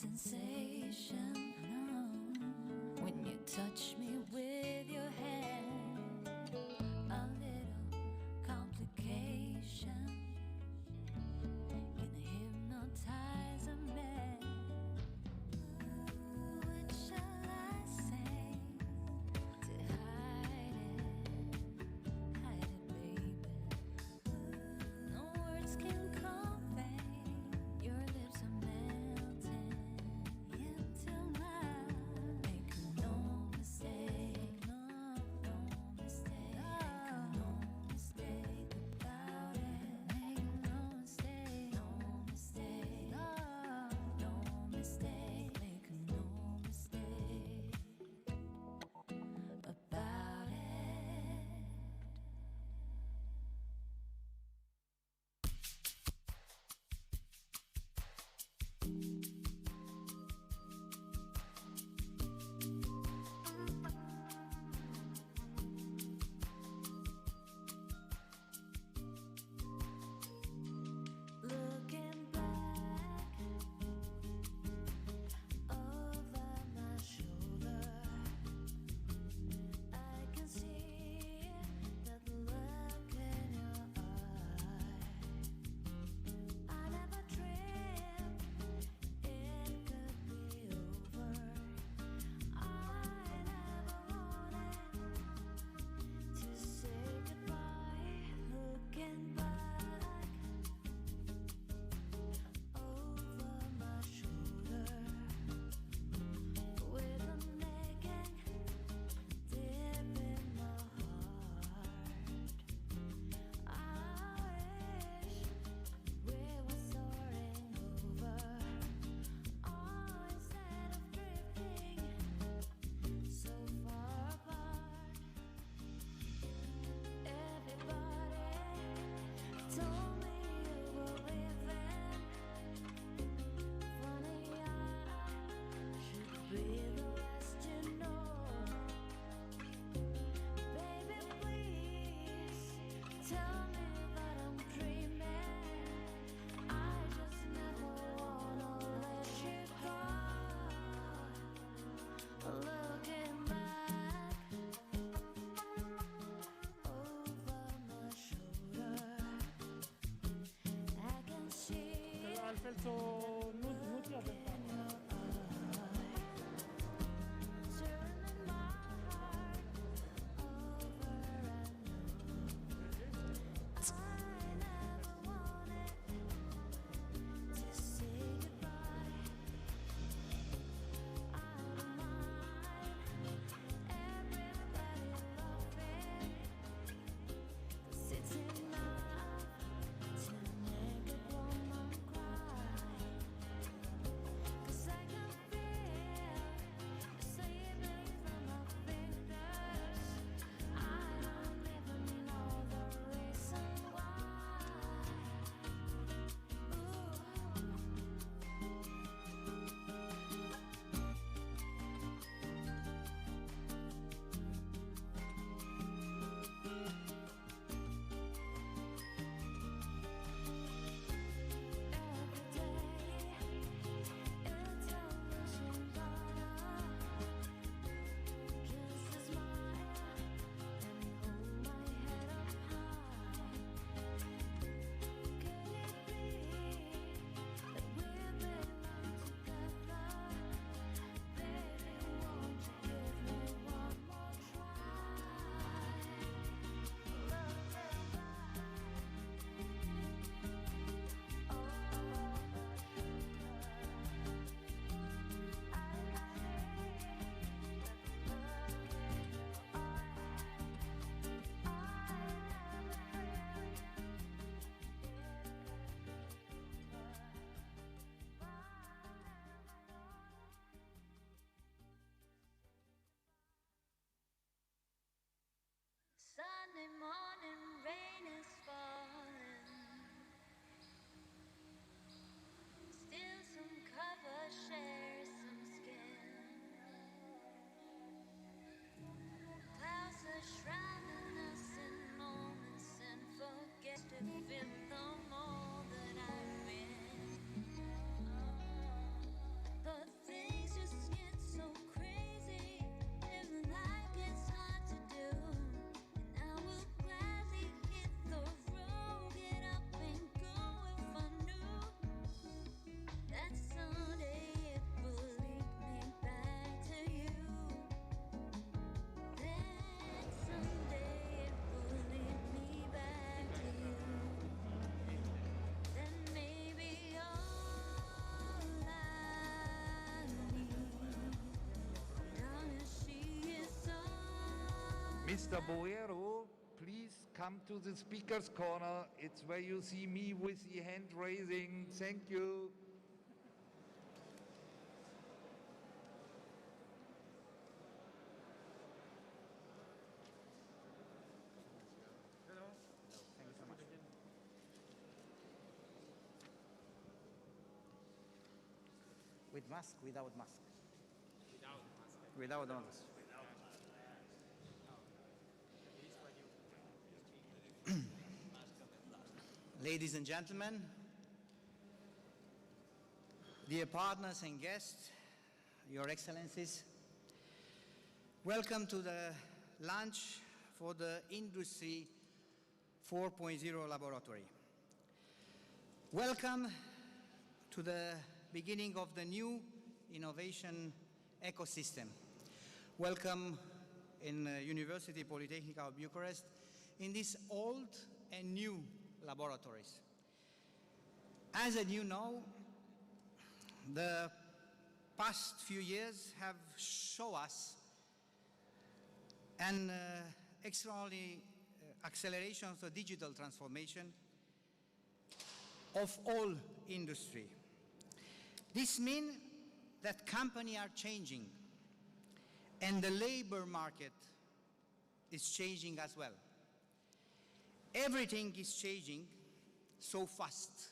sensation when you touch me with your hand. A little complication can hypnotize a man. What shall I say to hide it, baby? No words can convey. Your lips are melting into mine. Make no mistake, no mistake, make no mistake about it. Make no mistake, no mistake, no mistake, make no mistake about it. Looking back over my shoulder, I can see that look in your eye. I never dreamed it could be over. I never wanted to say goodbye. Looking back over my shoulder, with a nagging dip in my heart. I wish we were soaring over, instead of drifting so far apart. Everybody told me you were leaving. Funny, I should be the last you know. Baby, please tell me that I'm dreaming. I just never wanna let you go. Looking back over my shoulder, I can see Altfel nu ți-a in your eye, turning my heart over and over. I never wanted to say goodbye. Out of mind, everybody laughing, 'cause it's enough to make a woman cry. Mr. Boero, please come to the speaker's corner. It's where you see me with the hand raising. Thank you. With mask, without mask? Without mask. Ladies and gentlemen, dear partners and guests, Your Excellencies, welcome to the launch for the Industry 4.0 laboratory. Welcome to the beginning of the new innovation ecosystem. Welcome in University Polytechnica of Bucharest in these old and new laboratories. As you know, the past few years have shown us an extraordinary acceleration of the digital transformation of all industry. This means that companies are changing and the labor market is changing as well. Everything is changing so fast,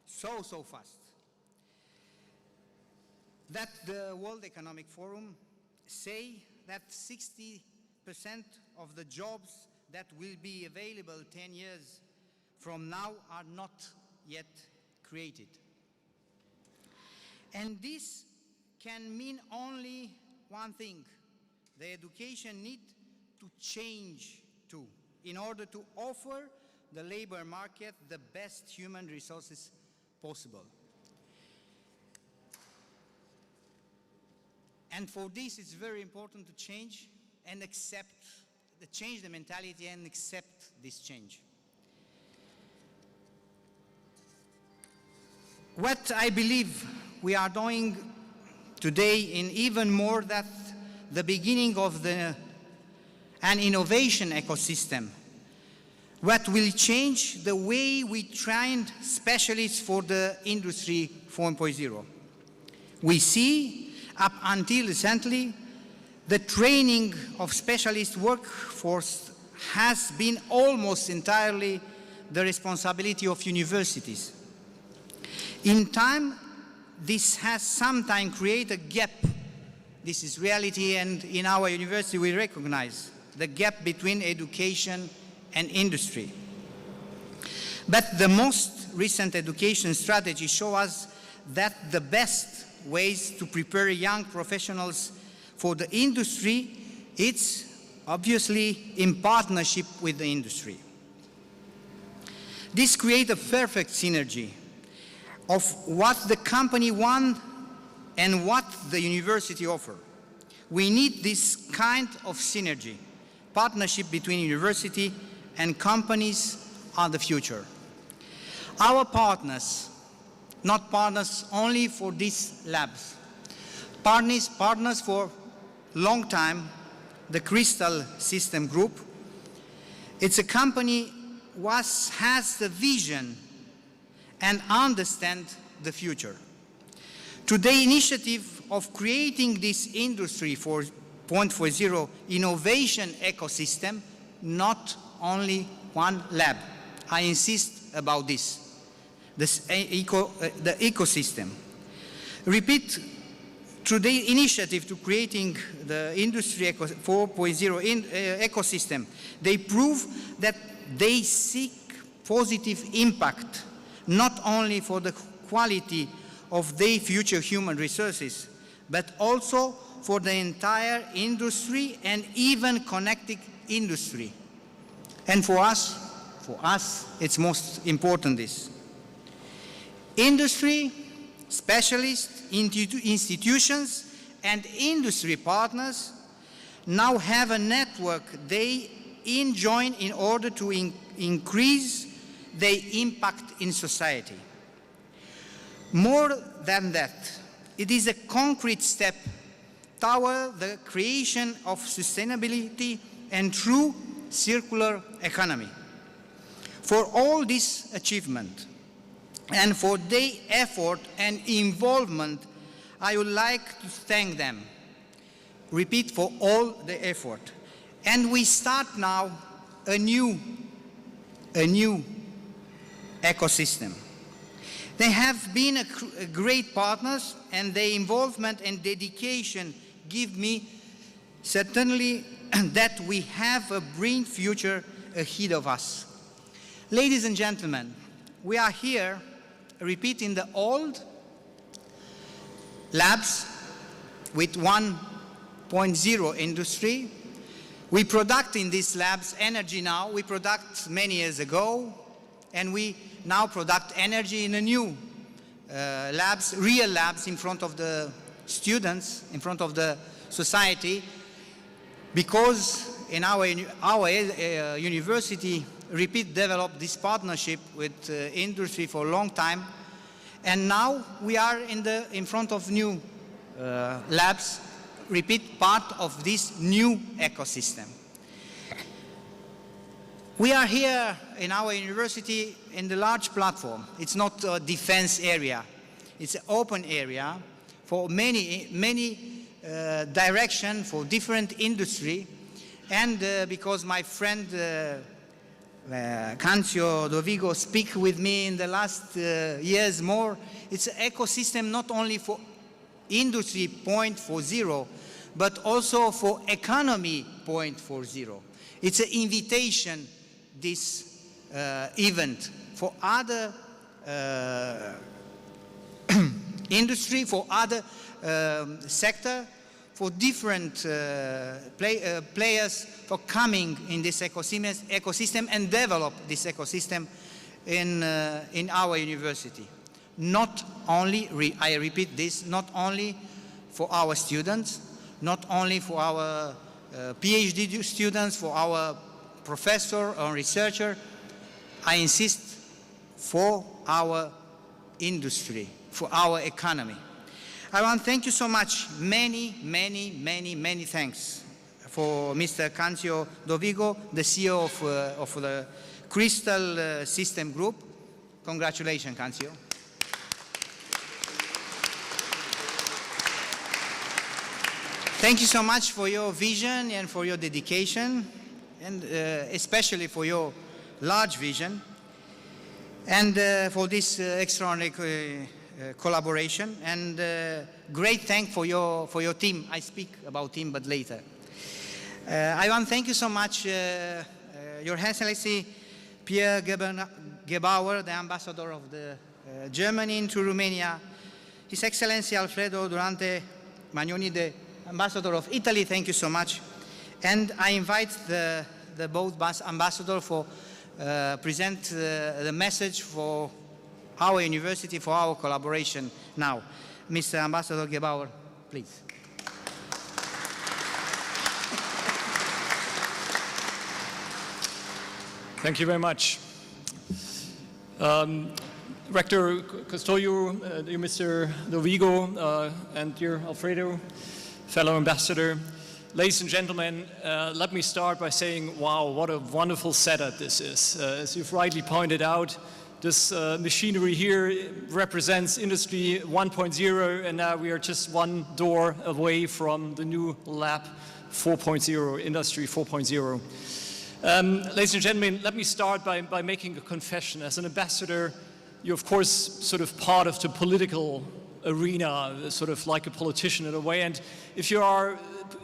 so fast, that the World Economic Forum say that 60% of the jobs that will be available 10 years from now are not yet created. And this can mean only one thing: the education need to change too, in order to offer the labor market the best human resources possible. And for this, it's very important to change and change the mentality and accept this change. What I believe we are doing today, in even more than the beginning of an innovation ecosystem, what will change the way we train specialists for the Industry 4.0. We see, up until recently, the training of specialist workforce has been almost entirely the responsibility of universities. In time, this has sometimes created a gap. This is reality, and in our university we recognize the gap between education and industry. But the most recent education strategy shows us that the best ways to prepare young professionals for the industry, it's obviously in partnership with the industry. This creates a perfect synergy of what the company wants and what the university offers. We need this kind of synergy. Partnership between university and companies are the future. Our partners, not partners only for these labs, partners for long time, the Crystal System Group. It's a company that has the vision and understand the future. Today's initiative of creating this Industry 4.0 innovation ecosystem, not only one lab. I insist about this the ecosystem. Repeat, today's initiative to creating the Industry 4.0 ecosystem, they prove that they seek positive impact not only for the quality of their future human resources, but also for the entire industry and even connected industry. And for us, it's most important this. Industry, specialists, institutions, and industry partners now have a network they join in order to increase their impact in society. More than that, it is a concrete step toward the creation of sustainability and true circular economy. For all this achievement and for their effort and involvement, I would like to thank them. Repeat, for all the effort. And we start now a new ecosystem. They have been a great partners, and their involvement and dedication give me certainly that we have a bright future ahead of us. Ladies and gentlemen, we are here, repeat, in the old labs with 1.0 industry. We product in these labs energy now. We product many years ago, and we now product energy in a new labs, real labs in front of the students, in front of the society, because in our university, repeat, developed this partnership with industry for a long time, and now we are in front of new labs, repeat, part of this new ecosystem. We are here in our university in the large platform. It's not a defense area. It's an open area for many direction, for different industry. And because my friend Cancio Dovigo speak with me in the last years more, it's an ecosystem not only for industry 0.40, but also for economy 0.40. It's an invitation, this event, for other industry, for other sector, for different players for coming in this ecosystem and develop this ecosystem in our university. Not only, I repeat this, not only for our students, not only for our PhD students, for our professor or researcher, I insist, for our industry, for our economy. I want to thank you so much. Many thanks for Mr. Cancio Dovigo, the CEO of the Crystal System Group. Congratulations, Cancio. Thank you so much for your vision and for your dedication, and especially for your large vision, and for this extraordinary collaboration, and great thanks for your team. I speak about team, but later. I want to thank you so much, Your Excellency Pierre Gebauer, the ambassador of Germany into Romania, His Excellency Alfredo Durante Magnoni, the ambassador of Italy. Thank you so much. And I invite the both ambassadors for present the message for our university, for our collaboration now. Mr. Ambassador Gebauer, please. Thank you very much. Rector Custodio, dear Mr. Dovigo, and dear Alfredo, fellow ambassador, ladies and gentlemen, let me start by saying, wow, what a wonderful setup this is. As you've rightly pointed out, this machinery here represents Industry 1.0, and now we are just one door away from the new Lab 4.0, Industry 4.0. Ladies and gentlemen, let me start by making a confession. As an ambassador, you're of course sort of part of the political arena, sort of like a politician in a way, and if you are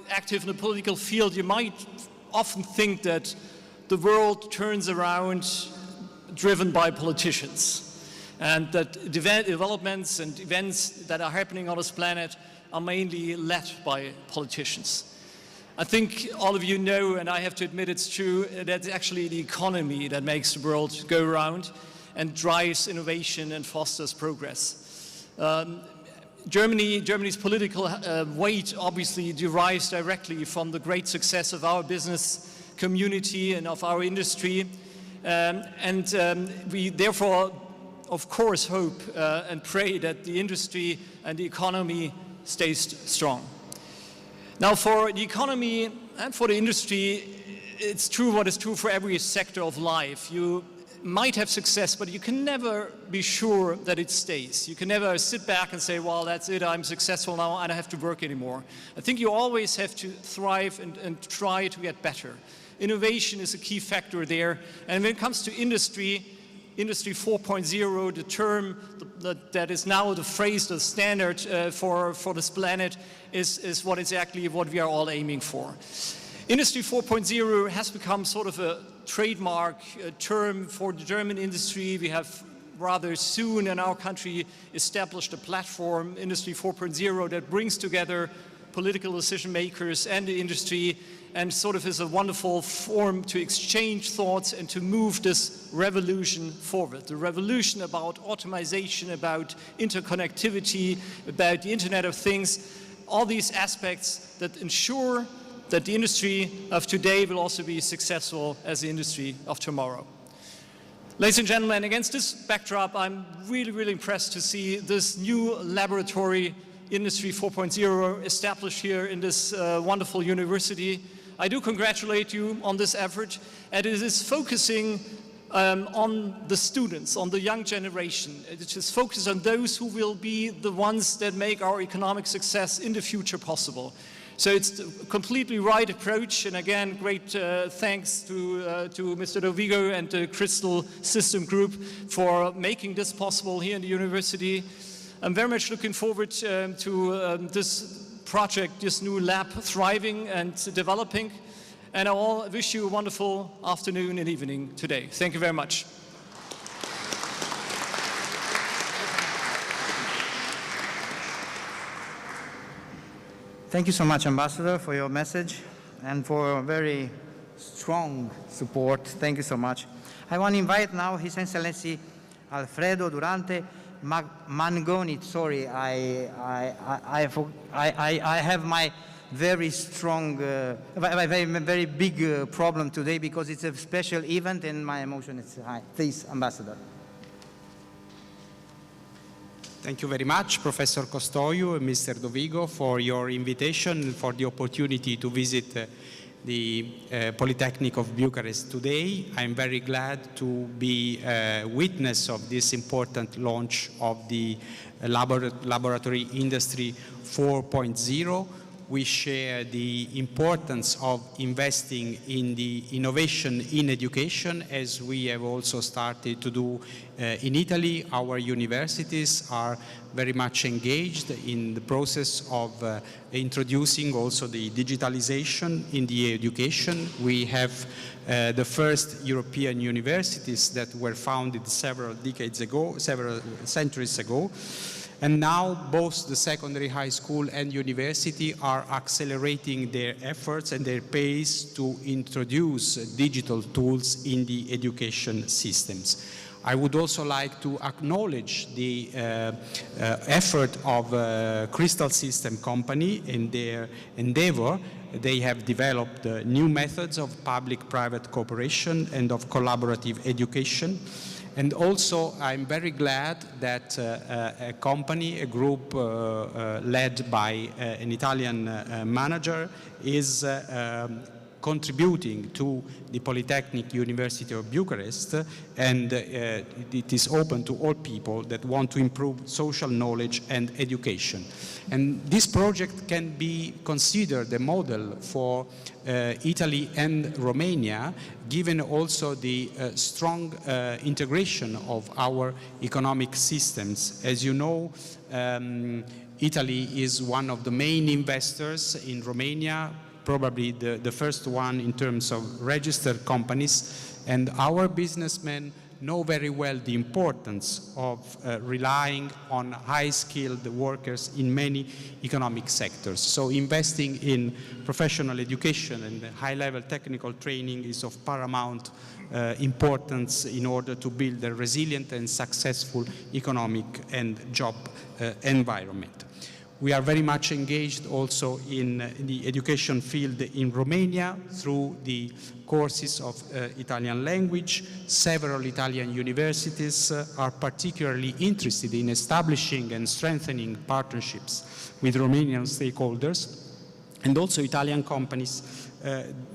active in the political field, you might often think that the world turns around driven by politicians, and that developments and events that are happening on this planet are mainly led by politicians. I think all of you know, and I have to admit it's true, that it's actually the economy that makes the world go round and drives innovation and fosters progress. Germany's political weight obviously derives directly from the great success of our business community and of our industry. We therefore, of course, hope and pray that the industry and the economy stays strong. Now, for the economy and for the industry, it's true what is true for every sector of life. You might have success, but you can never be sure that it stays. You can never sit back and say, well, that's it, I'm successful now, I don't have to work anymore. I think you always have to thrive and try to get better. Innovation is a key factor there. And when it comes to industry, Industry 4.0, the term that is now the phrase, the standard for this planet, is what exactly what we are all aiming for. Industry 4.0 has become sort of a trademark term for the German industry. We have rather soon in our country established a platform, Industry 4.0, that brings together political decision makers and the industry, and sort of is a wonderful form to exchange thoughts and to move this revolution forward. The revolution about automation, about interconnectivity, about the Internet of Things, all these aspects that ensure that the industry of today will also be successful as the industry of tomorrow. Ladies and gentlemen, against this backdrop, I'm really, really impressed to see this new laboratory, Industry 4.0, established here in this wonderful university. I do congratulate you on this effort, and it is focusing on the students, on the young generation. It is focused on those who will be the ones that make our economic success in the future possible. So it's a completely right approach, and again, great thanks to Mr. Dovigo and the Crystal System Group for making this possible here in the university. I'm very much looking forward to this project, this new lab thriving and developing, and I all wish you a wonderful afternoon and evening today. Thank you very much. Thank you so much, Ambassador, for your message and for very strong support. Thank you so much. I want to invite now His Excellency Alfredo Durante Mangoni. Sorry, I have my very strong, very big problem today because it's a special event and my emotion is high. Please, Ambassador. Thank you very much, Professor Costoiu and Mr. Dovigo, for your invitation and for the opportunity to visit the Polytechnic of Bucharest today. I'm very glad to be a witness of this important launch of the laboratory Industry 4.0. We share the importance of investing in the innovation in education, as we have also started to do in Italy. Our universities are very much engaged in the process of introducing also the digitalization in the education. We have the first European universities that were founded several decades ago, several centuries ago. And now both the secondary high school and university are accelerating their efforts and their pace to introduce digital tools in the education systems. I would also like to acknowledge the effort of Crystal System Company in their endeavor. They have developed new methods of public-private cooperation and of collaborative education. And also, I'm very glad that a company, a group led by an Italian manager is contributing to the Polytechnic University of Bucharest, and it is open to all people that want to improve social knowledge and education. And this project can be considered a model for Italy and Romania, given also the strong integration of our economic systems. As you know, Italy is one of the main investors in Romania, probably the first one in terms of registered companies, and our businessmen know very well the importance of relying on high-skilled workers in many economic sectors. So investing in professional education and high-level technical training is of paramount importance in order to build a resilient and successful economic and job environment. We are very much engaged also in the education field in Romania through the courses of Italian language. Several Italian universities are particularly interested in establishing and strengthening partnerships with Romanian stakeholders, and also Italian companies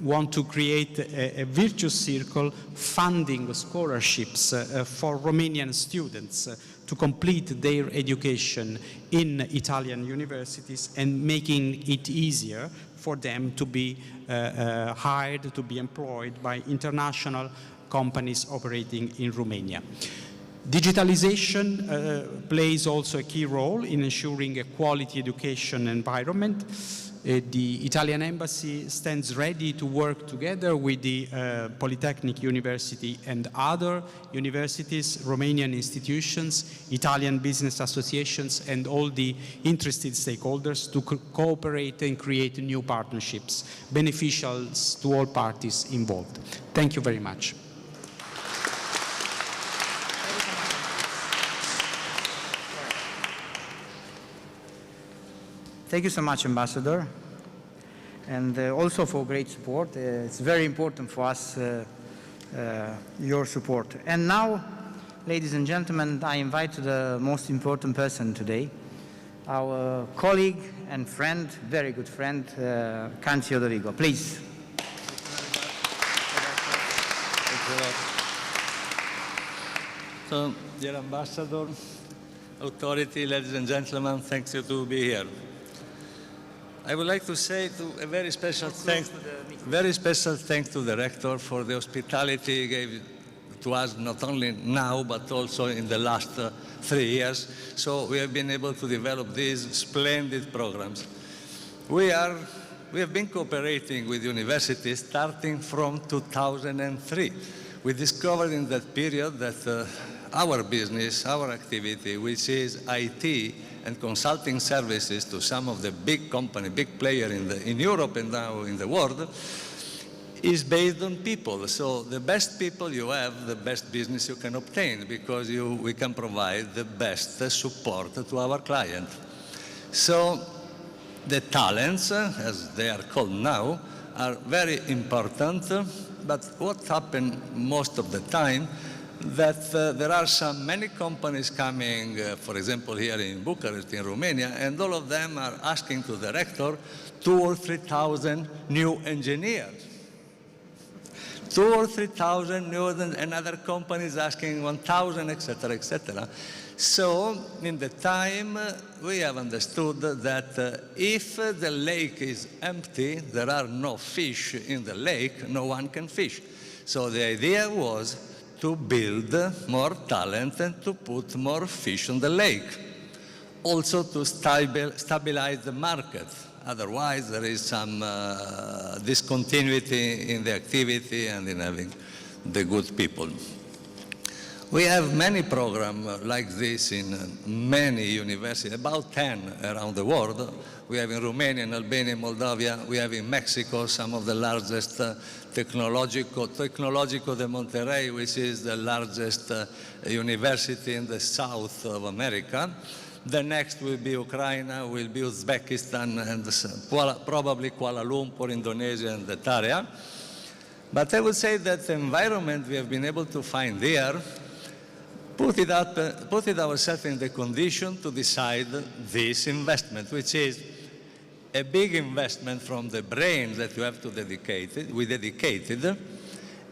want to create a virtuous circle funding scholarships for Romanian students to complete their education in Italian universities and making it easier for them to be hired, to be employed by international companies operating in Romania. Digitalization plays also a key role in ensuring a quality education environment. The Italian Embassy stands ready to work together with the Polytechnic University and other universities, Romanian institutions, Italian business associations, and all the interested stakeholders to cooperate and create new partnerships, beneficial to all parties involved. Thank you very much. Thank you so much, Ambassador, and also for great support. It's very important for us, your support. And now, ladies and gentlemen, I invite the most important person today, our colleague and friend, very good friend, Cancio Dorigo. Please. So, dear Ambassador, authority, ladies and gentlemen, thank you to be here. I would like to say a very special thanks to the Rector for the hospitality he gave to us not only now but also in the last 3 years. So we have been able to develop these splendid programs. We have been cooperating with universities starting from 2003. We discovered in that period that our business, our activity, which is IT and consulting services to some of the big companies, big players in Europe and now in the world, is based on people. So the best people you have, the best business you can obtain, because we can provide the best support to our client. So the talents, as they are called now, are very important, but what happens most of the time that there are many companies coming, for example, here in Bucharest, in Romania, and all of them are asking to the rector 2,000 or 3,000 new engineers. 2,000 or 3,000 new, and other companies asking 1,000, etc., etc. So, in the time, we have understood that if the lake is empty, there are no fish in the lake, no one can fish. So the idea was to build more talent and to put more fish on the lake. Also to stabilize the market. Otherwise, there is some discontinuity in the activity and in having the good people. We have many programs like this in many universities, about 10 around the world. We have in Romania, in Albania, Moldavia. We have in Mexico some of the largest Tecnológico de Monterrey, which is the largest university in the south of America. The next will be Ukraine, will be Uzbekistan, and probably Kuala Lumpur, Indonesia, and that area. But I would say that the environment we have been able to find there put it ourselves in the condition to decide this investment, which is a big investment from the brain that you have to dedicate, we dedicated,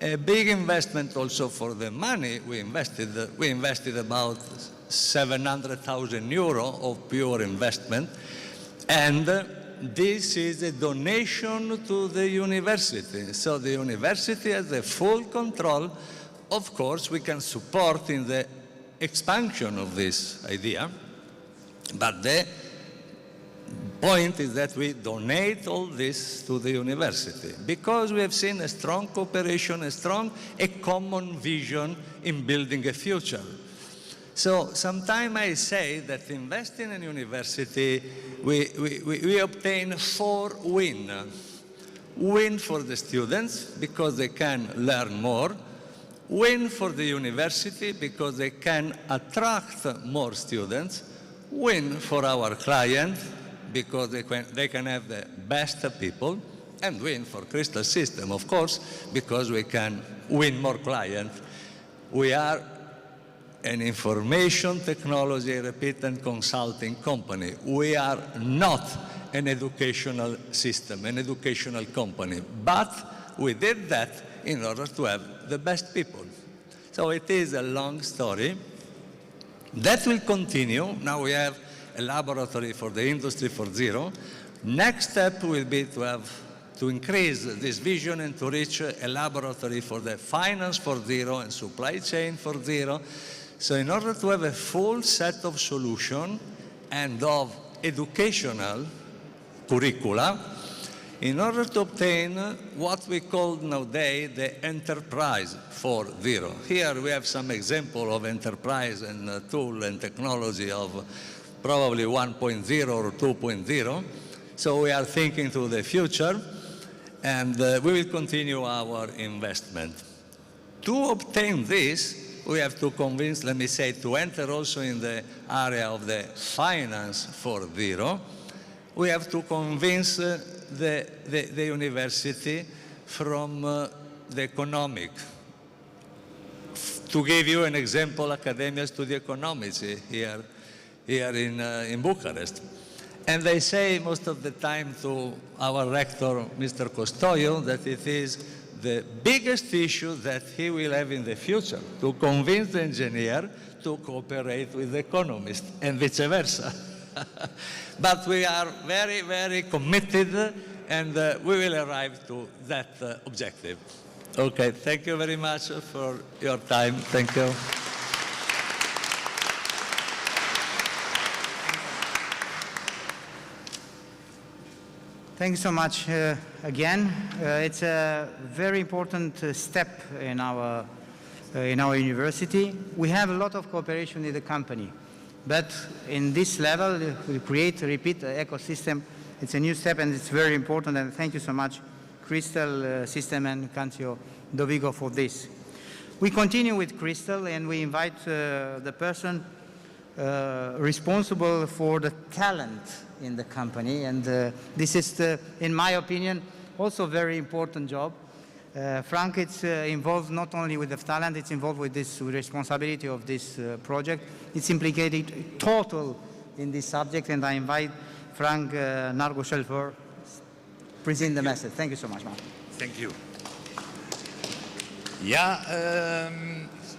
a big investment also for the money we invested. We invested about 700,000 euro of pure investment, and this is a donation to the university. So the university has the full control. Of course, we can support in the expansion of this idea, but the point is that we donate all this to the university because we have seen a strong cooperation, a common vision in building a future. So sometimes I say that investing in university, we obtain 4 wins. Win for the students because they can learn more. Win for the university because they can attract more students. Win for our client because they can have the best people. And win for Crystal System, of course, because we can win more clients. We are an information technology, repeat, and consulting company. We are not an educational system, an educational company. But we did that in order to have the best people. So it is a long story. That will continue. Now we have a laboratory for the Industry 4.0. Next step will be to increase this vision and to reach a laboratory for the Finance 4.0 and Supply Chain 4.0. So in order to have a full set of solutions and of educational curricula, in order to obtain what we call nowadays the Enterprise 4.0. Here we have some example of enterprise and tool and technology of probably 1.0 or 2.0. So we are thinking to the future, and we will continue our investment. To obtain this, we have to convince, let me say, to enter also in the area of the Finance 4.0. We have to convince the university from the economic. To give you an example, Academia Studi Economici here in Bucharest. And they say most of the time to our rector, Mr. Costoiu, that it is the biggest issue that he will have in the future, to convince the engineer to cooperate with the economist, and vice versa. But we are very, very committed, and we will arrive to that objective. Okay, thank you very much for your time. Thank you. Thank you so much again. It's a very important step in our university. We have a lot of cooperation with the company, but in this level, we create, repeat, an ecosystem. It's a new step, and it's very important. And thank you so much, Crystal System and Cancio Dovigo, for this. We continue with Crystal, and we invite the person responsible for the talent in the company, and this is, in my opinion, also a very important job. Frank, it's involved not only with the talent, it's involved with this responsibility of this project. It's implicated total in this subject, and I invite Frank Nargoșel for present the message. Thank you so much, Mark. Thank you. Yeah,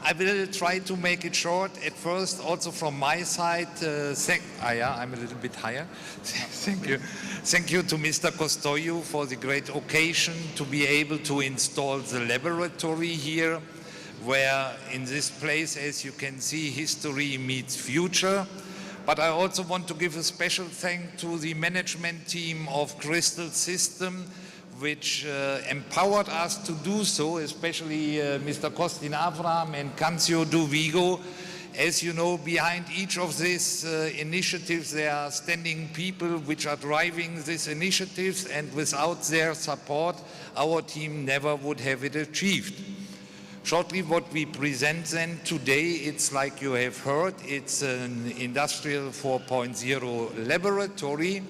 I will try to make it short. At first, also from my side, I'm a little bit higher. Thank you. Thank you to Mr. Costoiu for the great occasion to be able to install the laboratory here, where in this place, as you can see, history meets future. But I also want to give a special thank to the management team of Crystal System, which empowered us to do so, especially Mr. Costin Avram and Cancio Dovigo. As you know, behind each of these initiatives, there are standing people which are driving these initiatives, and without their support, our team never would have it achieved. Shortly, what we present then today, it's like you have heard, it's an Industrial 4.0 laboratory.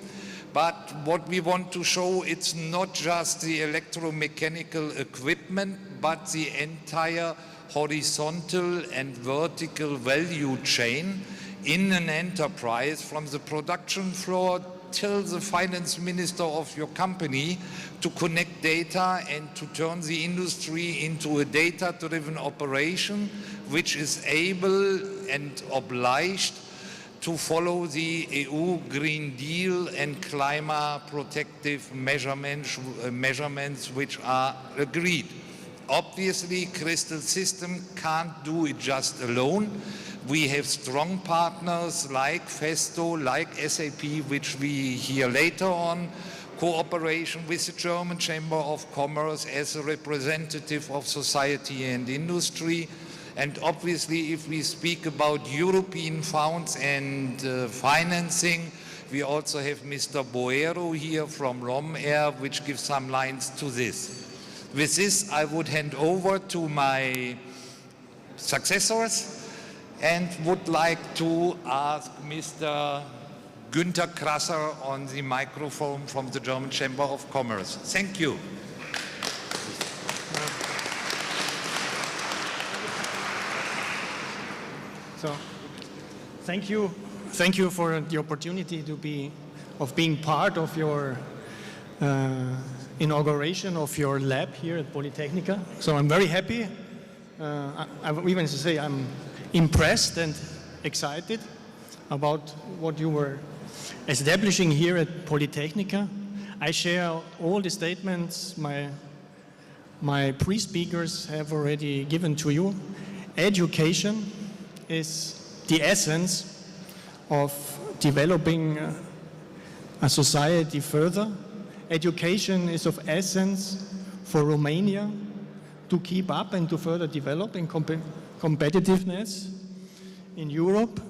But what we want to show, it's not just the electromechanical equipment, but the entire horizontal and vertical value chain in an enterprise, from the production floor till the finance minister of your company, to connect data and to turn the industry into a data-driven operation, which is able and obliged to follow the EU Green Deal and climate protective measurements which are agreed. Obviously, Crystal System can't do it just alone. We have strong partners like Festo, like SAP, which we hear later on, cooperation with the German Chamber of Commerce as a representative of society and industry. And obviously, if we speak about European funds and financing, we also have Mr. Boero here from RomAir, which gives some lines to this. With this, I would hand over to my successors and would like to ask Mr. Günther Krasser on the microphone from the German Chamber of Commerce. Thank you. So, thank you for the opportunity to be of being part of your inauguration of your lab here at Polytechnica. So I'm very happy. I would even say I'm impressed and excited about what you were establishing here at Polytechnica. I share all the statements my pre-speakers have already given to you. Education is the essence of developing a society further. Education is of essence for Romania to keep up and to further develop in competitiveness in Europe.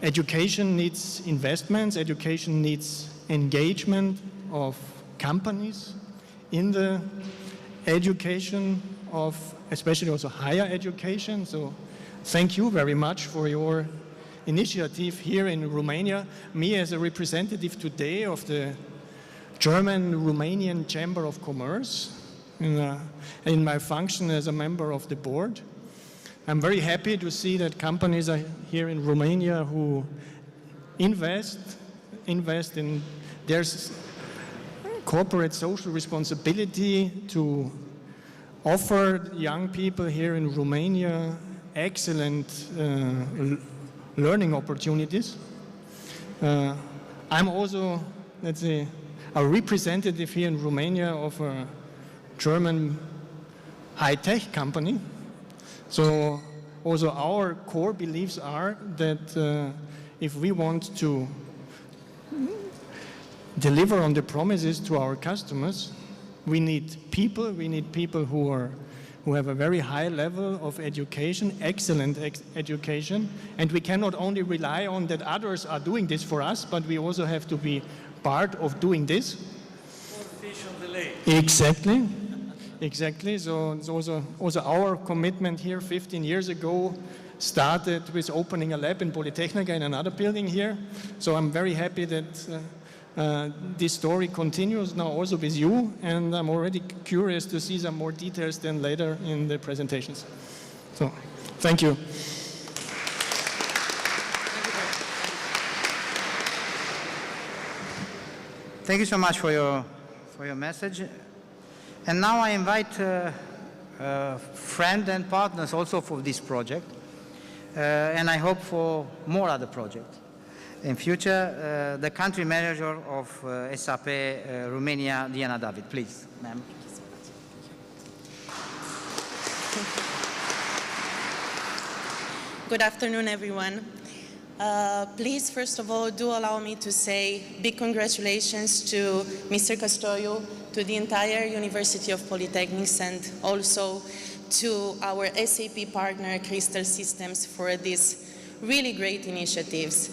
Education needs investments, education needs engagement of companies in the education of especially also higher education. So thank you very much for your initiative here in Romania. Me as a representative today of the German-Romanian Chamber of Commerce in my function as a member of the board, I'm very happy to see that companies are here in Romania who invest in their corporate social responsibility to offer young people here in Romania excellent learning opportunities. I'm also, let's say, a representative here in Romania of a German high-tech company. So also our core beliefs are that if we want to deliver on the promises to our customers, we need people who have a very high level of education, excellent education, and we cannot only rely on that others are doing this for us, but we also have to be part of doing this. Fish on the lake. Exactly. So it's also our commitment here 15 years ago started with opening a lab in Polytechnica in another building here. So I'm very happy that this story continues now also with you, and I'm already curious to see some more details then later in the presentations. So, thank you. Thank you so much for your message. And now I invite friends and partners also for this project, and I hope for more other projects. In future, the country manager of SAP Romania, Diana David, please, ma'am. Good afternoon, everyone. Please, first of all, do allow me to say big congratulations to Mr. Costoiu, to the entire University of Polytechnics, and also to our SAP partner, Crystal Systems, for these really great initiatives.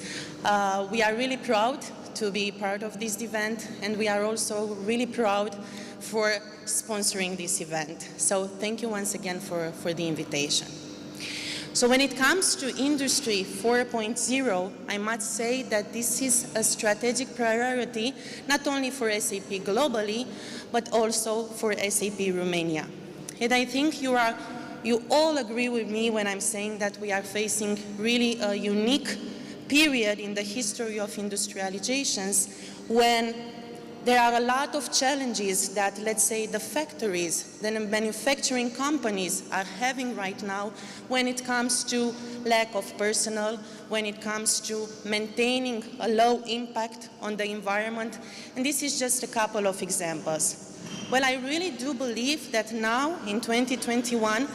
We are really proud to be part of this event, and we are also really proud for sponsoring this event. So thank you once again for the invitation. So when it comes to Industry 4.0, I must say that this is a strategic priority, not only for SAP globally, but also for SAP Romania. And I think you all agree with me when I'm saying that we are facing really a unique period in the history of industrializations when there are a lot of challenges that, let's say, the factories, the manufacturing companies are having right now when it comes to lack of personnel, when it comes to maintaining a low impact on the environment. And this is just a couple of examples. Well, I really do believe that now, in 2021,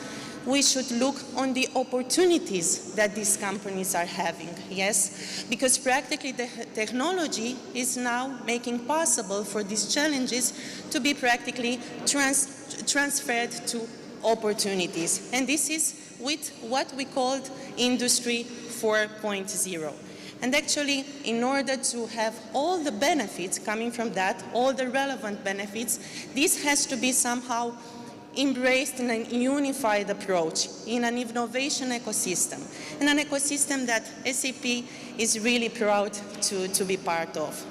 we should look on the opportunities that these companies are having, yes? Because practically the technology is now making possible for these challenges to be practically transferred to opportunities. And this is with what we called Industry 4.0. And actually, in order to have all the benefits coming from that, all the relevant benefits, this has to be somehow embraced in a unified approach, in an innovation ecosystem, and an ecosystem that SAP is really proud to be part of.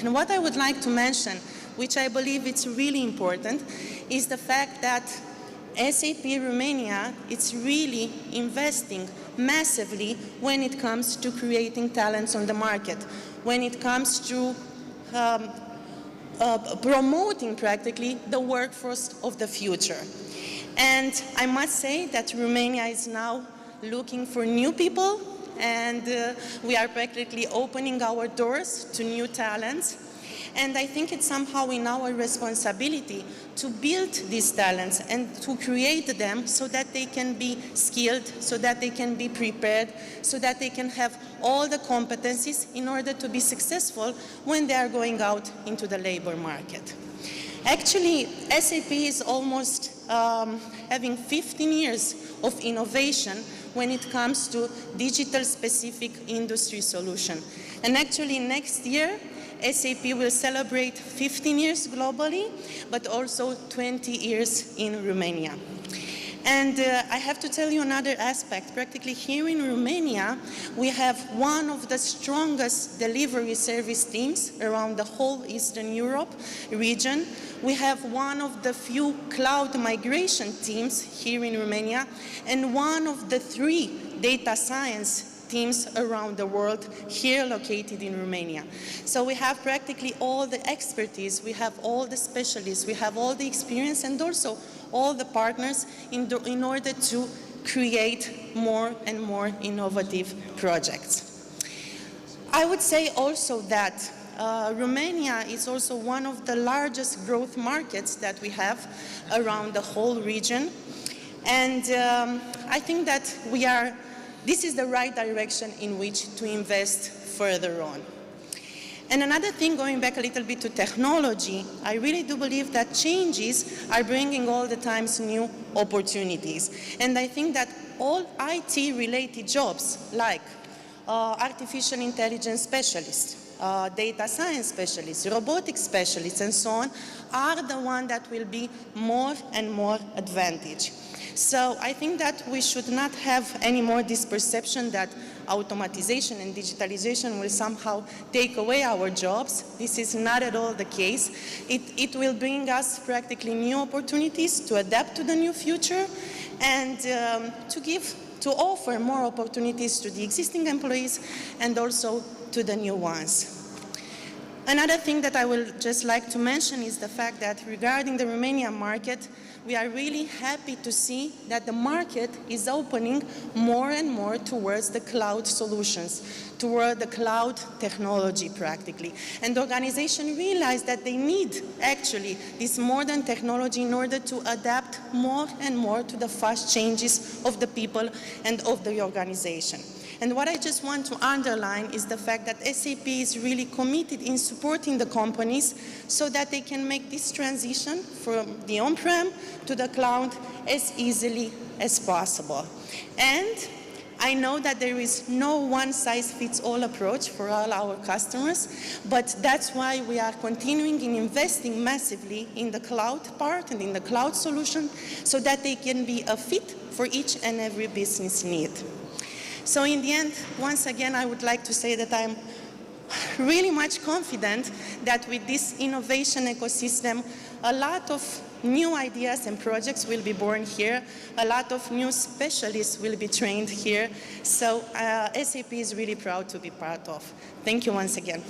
And what I would like to mention, which I believe it's really important, is the fact that SAP Romania is really investing massively when it comes to creating talents on the market. when it comes to promoting practically the workforce of the future. And I must say that Romania is now looking for new people, and we are practically opening our doors to new talents. And I think it's somehow in our responsibility to build these talents and to create them so that they can be skilled, so that they can be prepared, so that they can have all the competencies in order to be successful when they are going out into the labor market. Actually, SAP is almost having 15 years of innovation when it comes to digital specific industry solution. And actually next year, SAP will celebrate 15 years globally, but also 20 years in Romania. And I have to tell you another aspect. Practically here in Romania, we have one of the strongest delivery service teams around the whole Eastern Europe region. We have one of the few cloud migration teams here in Romania, and one of the 3 data science teams around the world here located in Romania. So we have practically all the expertise, we have all the specialists, we have all the experience, and also all the partners in order to create more and more innovative projects. I would say also that Romania is also one of the largest growth markets that we have around the whole region. And I think that this is the right direction in which to invest further on. And another thing, going back a little bit to technology, I really do believe that changes are bringing all the times new opportunities. And I think that all IT-related jobs, like artificial intelligence specialists, data science specialists, robotics specialists, and so on, are the ones that will be more and more advantage. So I think that we should not have any more this perception that automatization and digitalization will somehow take away our jobs. This is not at all the case. It will bring us practically new opportunities to adapt to the new future and to offer more opportunities to the existing employees and also to the new ones. Another thing that I will just like to mention is the fact that regarding the Romanian market, we are really happy to see that the market is opening more and more towards the cloud solutions, toward the cloud technology practically. And the organization realized that they need actually this modern technology in order to adapt more and more to the fast changes of the people and of the organization. And what I just want to underline is the fact that SAP is really committed in supporting the companies so that they can make this transition from the on-prem to the cloud as easily as possible. And I know that there is no one-size-fits-all approach for all our customers, but that's why we are continuing in investing massively in the cloud part and in the cloud solution so that they can be a fit for each and every business need. So in the end, once again, I would like to say that I'm really much confident that with this innovation ecosystem, a lot of new ideas and projects will be born here, a lot of new specialists will be trained here, so SAP is really proud to be part of. Thank you once again.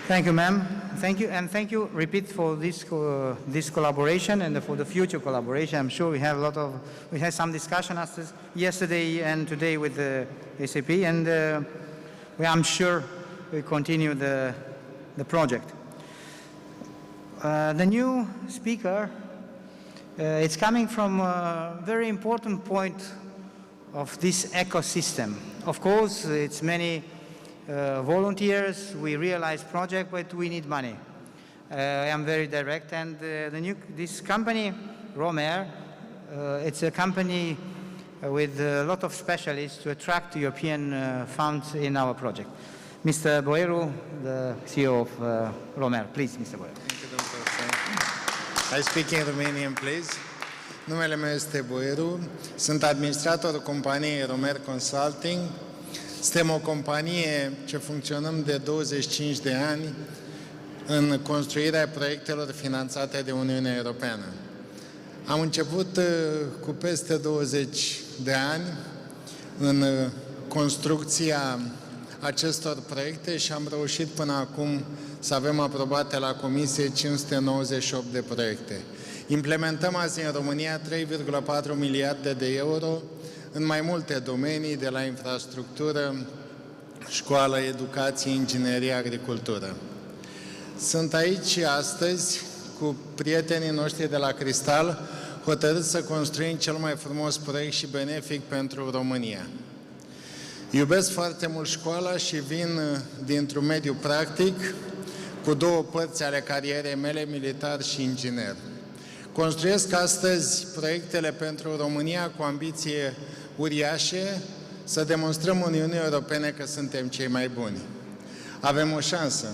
Thank you, ma'am. Thank you, and thank you, repeat, for this collaboration and for the future collaboration. I'm sure we had some discussion yesterday and today with the SAP, and I'm sure we continue the project. The new speaker, it's coming from a very important point of this ecosystem. Of course, it's many volunteers, we realize project, but we need money. I am very direct, and this company, Romer, it's a company with a lot of specialists to attract European funds in our project. Mr. Boeru, the CEO of Romer, please, Mr. Boeru. Thank you, Dr. I speak in Romanian, please. Numele meu este Boeru, sunt administratorul companiei Romer Consulting. Suntem o companie ce funcționăm de 25 de ani în construirea proiectelor finanțate de Uniunea Europeană. Am început cu peste 20 de ani în construcția acestor proiecte și am reușit până acum să avem aprobate la Comisie 598 de proiecte. Implementăm azi în România 3,4 miliarde de euro în mai multe domenii, de la infrastructură, școală, educație, inginerie, agricultură. Sunt aici astăzi cu prietenii noștri de la Cristal, hotărâți să construim cel mai frumos proiect și benefic pentru România. Iubesc foarte mult școala și vin dintr-un mediu practic, cu două părți ale carierei mele, militar și inginer. Construiesc astăzi proiectele pentru România cu ambiție uriașe, să demonstrăm Uniunii Europene că suntem cei mai buni. Avem o șansă.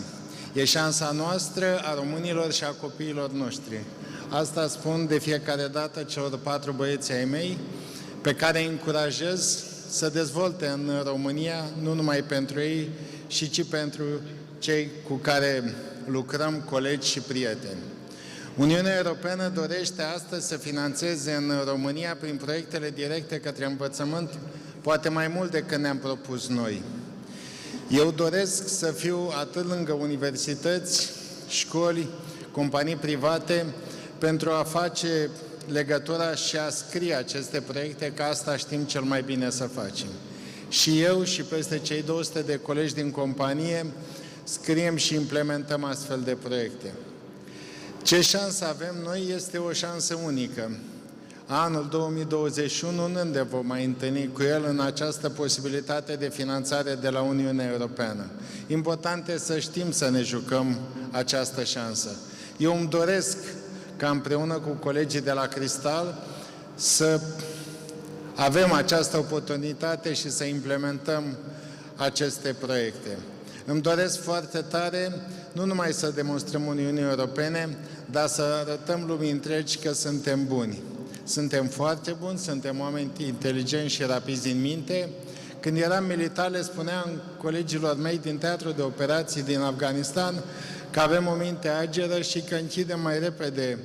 E șansa noastră, a românilor și a copiilor noștri. Asta spun de fiecare dată celor 4 băieți ai mei, pe care îi încurajez să dezvolte în România, nu numai pentru ei, ci pentru cei cu care lucrăm, colegi și prieteni. Uniunea Europeană dorește astăzi să finanțeze în România, prin proiectele directe către învățământ, poate mai mult decât ne-am propus noi. Eu doresc să fiu atât lângă universități, școli, companii private, pentru a face legătura și a scrie aceste proiecte, că asta știm cel mai bine să facem. Și eu și peste cei 200 de colegi din companie scriem și implementăm astfel de proiecte. Ce șansă avem noi este o șansă unică. Anul 2021 nu ne vom mai întâlni cu el în această posibilitate de finanțare de la Uniunea Europeană. Important este să știm să ne jucăm această șansă. Eu îmi doresc ca împreună cu colegii de la Cristal să avem această oportunitate și să implementăm aceste proiecte. Îmi doresc foarte tare nu numai să demonstrăm Uniunii Europene, dar să arătăm lumii întregi că suntem buni. Suntem foarte buni, suntem oameni inteligenți și rapizi în minte. Când eram militar, le spuneam colegilor mei din teatrul de operații din Afganistan că avem o minte ageră și că închidem mai repede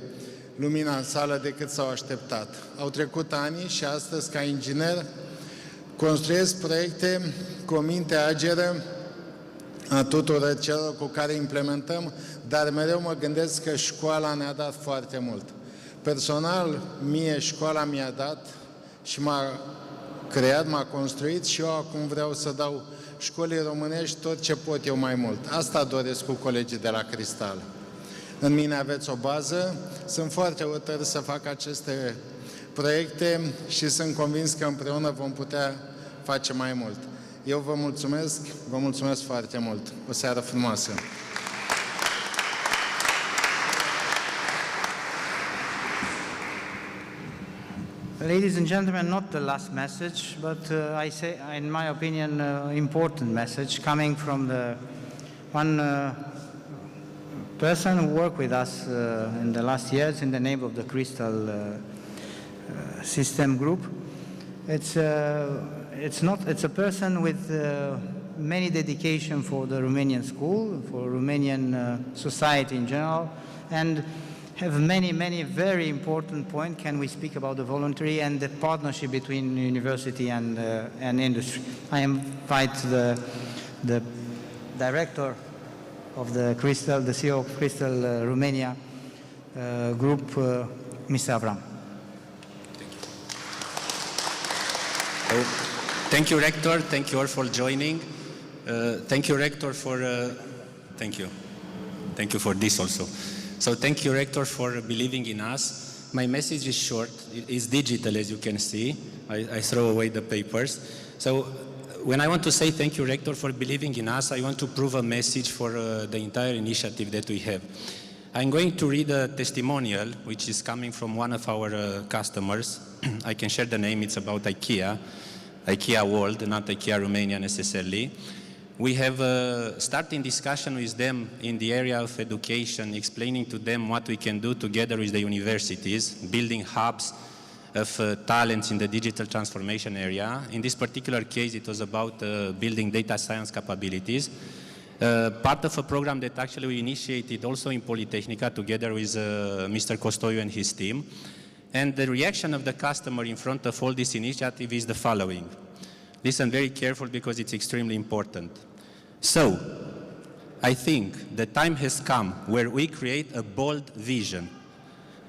lumina în sală decât s-au așteptat. Au trecut ani și astăzi, ca inginer, construiesc proiecte cu o minte ageră a tuturor celor cu care implementăm, dar mereu mă gândesc că școala ne-a dat foarte mult. Personal, mie școala mi-a dat și m-a creat, m-a construit și eu acum vreau să dau școlii românești tot ce pot eu mai mult. Asta doresc cu colegii de la Cristal. În mine aveți o bază, sunt foarte hotărât să fac aceste proiecte și sunt convins că împreună vom putea face mai mult. Eu vă mulțumesc foarte mult. O seară frumoasă! Ladies and gentlemen, not the last message, but I say, in my opinion, important message coming from the one person who worked with us in the last years in the name of the Crystal System Group. It's a person with many dedication for the Romanian school, for Romanian society in general, and have many very important points. Can we speak about the voluntary and the partnership between university and industry? I invite the director of the Crystal, the CEO of Crystal Romania Group, Mr. Avram. Thank you, Rector. Thank you all for joining. Thank you, Rector, for... Thank you. Thank you for this also. So thank you, Rector, for believing in us. My message is short. It's digital, as you can see. I throw away the papers. So when I want to say thank you, Rector, for believing in us, I want to prove a message for the entire initiative that we have. I'm going to read a testimonial, which is coming from one of our customers. I can share the name. It's about IKEA. IKEA World, not IKEA Romania necessarily. We have a starting discussion with them in the area of education, explaining to them what we can do together with the universities, building hubs of talents in the digital transformation area. In this particular case, it was about building data science capabilities. Part of a program that actually we initiated also in Politehnica together with Mr. Costoiu and his team. And the reaction of the customer in front of all this initiative is the following. Listen very carefully because it's extremely important. So, I think the time has come where we create a bold vision.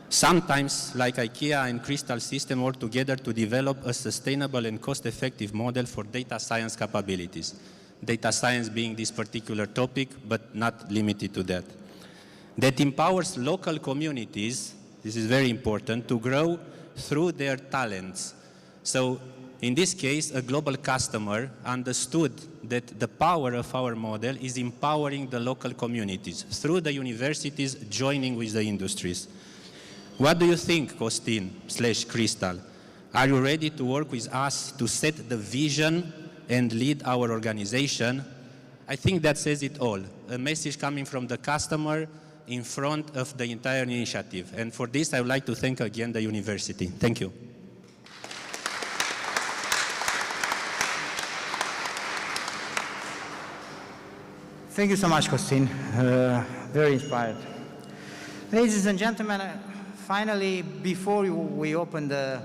Sometimes, like IKEA and Crystal System work together to develop a sustainable and cost-effective model for data science capabilities. Data science being this particular topic, but not limited to that. That empowers local communities, this is very important, to grow through their talents. So, in this case, a global customer understood that the power of our model is empowering the local communities through the universities joining with the industries. What do you think, Costin/Crystal? Are you ready to work with us to set the vision and lead our organization? I think that says it all. A message coming from the customer in front of the entire initiative. And for this, I would like to thank again the university. Thank you. Thank you so much, Costin. Very inspired. Ladies and gentlemen, finally, before we open the